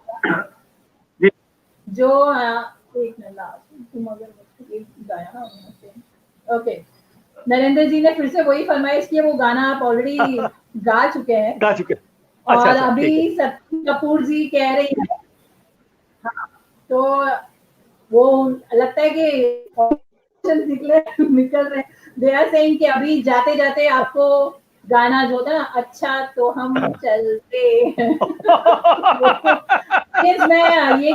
[SPEAKER 2] जी।
[SPEAKER 1] जो एक मिनट तुम अगर मुझको एक गाया ना, ओके, नरेंद्र जी ने फिर से वही फरमाइश की है, वो गाना आप ऑलरेडी गा चुके हैं।
[SPEAKER 2] गा चुके। अच्छा
[SPEAKER 1] और
[SPEAKER 2] अच्छा
[SPEAKER 1] अभी
[SPEAKER 2] ठीक है।
[SPEAKER 1] सत्ती कपूर जी कह रही है, हाँ, तो वो लगता है कि निकल रहे, दे आर सेइंग कि अभी जाते जाते आपको गाना जो था ना, अच्छा तो हम चलते हैं। Yes, मैं ये
[SPEAKER 2] ये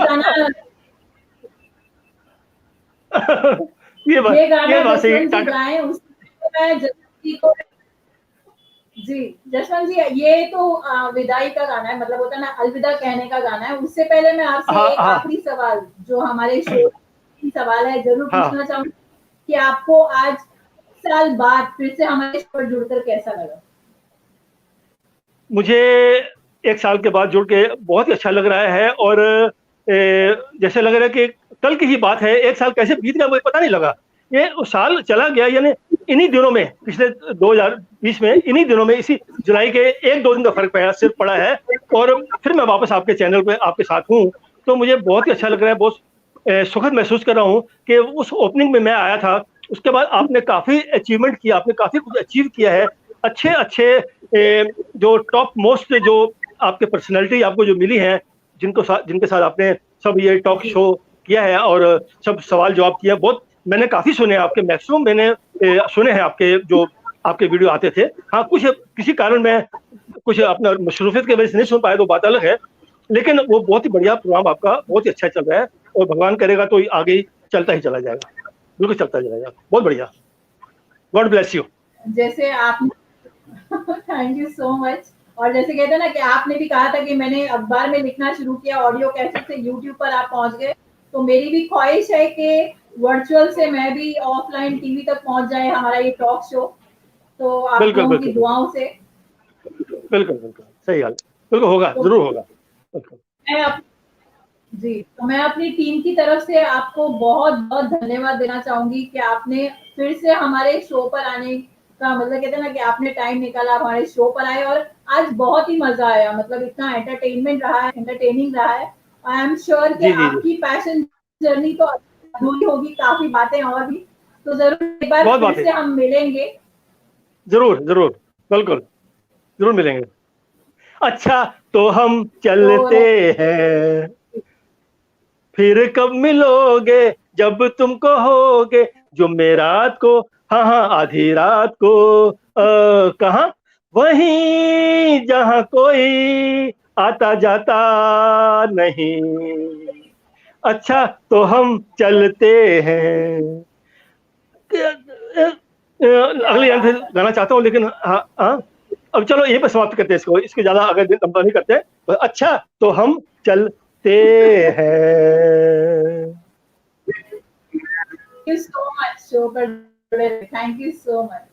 [SPEAKER 1] गाना
[SPEAKER 2] बात सही
[SPEAKER 1] जसवंत जी
[SPEAKER 2] टाटा।
[SPEAKER 1] गाए, उससे मैं जसवंत जी को, जी जसवंत जी, ये तो विदाई का गाना है, मतलब होता है ना अलविदा कहने का गाना है। उससे पहले मैं आपसे
[SPEAKER 2] हाँ
[SPEAKER 1] एक
[SPEAKER 2] हाँ
[SPEAKER 1] आखिरी सवाल, जो हमारे शो सवाल है, जरूर
[SPEAKER 2] हाँ।
[SPEAKER 1] पूछना चाहूंगी कि आपको आज साल बाद फिर से हमारे शो पर जुड़कर कैसा लगा?
[SPEAKER 2] मुझे एक साल के बाद जुड़ के बहुत ही अच्छा लग रहा है, और जैसे लग रहा है कि कल की ही बात है, एक साल कैसे बीत गया मुझे पता नहीं लगा। ये उस साल चला गया, यानी इन्हीं दिनों में, पिछले 2020 में इन्हीं दिनों में, इसी जुलाई के एक दो दिन का फर्क पड़ा सिर्फ पड़ा है, और फिर मैं वापस आपके चैनल पे आपके साथ हूँ। तो मुझे बहुत ही अच्छा लग रहा है, बहुत सुखद महसूस कर रहा हूँ कि उस ओपनिंग में मैं आया था, उसके बाद आपने काफी अचीवमेंट किया, आपने काफी कुछ अचीव किया है। अच्छे अच्छे जो टॉप मोस्ट जो आपके पर्सनैलिटी आपको जो मिली है, जिनके साथ आपने सब ये टॉक
[SPEAKER 1] जी
[SPEAKER 2] शो किया है और सब सवाल जवाब किया, बहुत मैंने काफी सुने हैं आपके, मैक्सिमम मैंने सुने हैं आपके, जो आपके वीडियो आते थे। हाँ, कुछ किसी कारण मैं कुछ अपना मशरूफियत की वजह से नहीं सुन पाया, तो बात अलग है, लेकिन वो बहुत ही बढ़िया प्रोग्राम आपका, बहुत ही अच्छा चल रहा है, और भगवान करेगा तो आगे ही चलता ही चला जाएगा, बिल्कुल चलता जाएगा, बहुत बढ़िया। God bless you.
[SPEAKER 1] जैसे आप थैंक यू सो मच। और जैसे कहते हैं ना कि आपने भी कहा था कि मैंने अखबार में लिखना शुरू किया, ऑडियो कैसेट से यूट्यूब पर आप पहुंच गए, तो मेरी भी ख्वाहिश है कि वर्चुअल से मैं भी ऑफलाइन टीवी तक पहुंच जाए हमारा ये टॉक शो, तो आप
[SPEAKER 2] बिल्कुल
[SPEAKER 1] लोगों की
[SPEAKER 2] बिल्कुल
[SPEAKER 1] दुआओं से।
[SPEAKER 2] बिल्कुल बिल्कुल सही हाल, बिल्कुल होगा,
[SPEAKER 1] तो
[SPEAKER 2] जरूर होगा, बिल्कुल।
[SPEAKER 1] मैं अप, जी, तो मैं अपनी टीम की तरफ से आपको बहुत बहुत धन्यवाद देना चाहूंगी कि आपने फिर से हमारे शो पर आने का, मतलब कहते हैं ना कि आपने टाइम निकाला, आप हमारे शो पर आए, और आज बहुत ही मजा आया, मतलब इतना एंटरटेनमेंट रहा है, एंटरटेनिंग रहा है। आई एम श्योर कि
[SPEAKER 2] जी जी जी।
[SPEAKER 1] आपकी पैशन जर्नी तो अधूरी होगी, काफी बातें और भी, तो जरूर एक बार
[SPEAKER 2] बहुत
[SPEAKER 1] फिर
[SPEAKER 2] बात है।
[SPEAKER 1] से हम मिलेंगे।
[SPEAKER 2] जरूर जरूर, बिल्कुल, जरूर मिलेंगे। अच्छा तो हम
[SPEAKER 1] तो
[SPEAKER 2] चलते हैं, फिर कब मिलोगे, जब तुम कहोगे, जुम्मे रात को, हाँ हाँ आधी रात को, कहाँ, वहीं जहाँ कोई आता जाता नहीं। अच्छा तो हम चलते हैं।
[SPEAKER 1] क्या
[SPEAKER 2] अगले गाने
[SPEAKER 1] बात
[SPEAKER 2] से
[SPEAKER 1] है,
[SPEAKER 2] गाना चाहता हूँ, लेकिन हाँ हाँ, अब चलो यहीं पर समाप्त करते हैं इसको, इसके ज्यादा अगर लंबा नहीं करते, तो अच्छा तो हम चलते हैं।
[SPEAKER 1] Thank you so much show पर जुड़े, थैंक यू सो मच।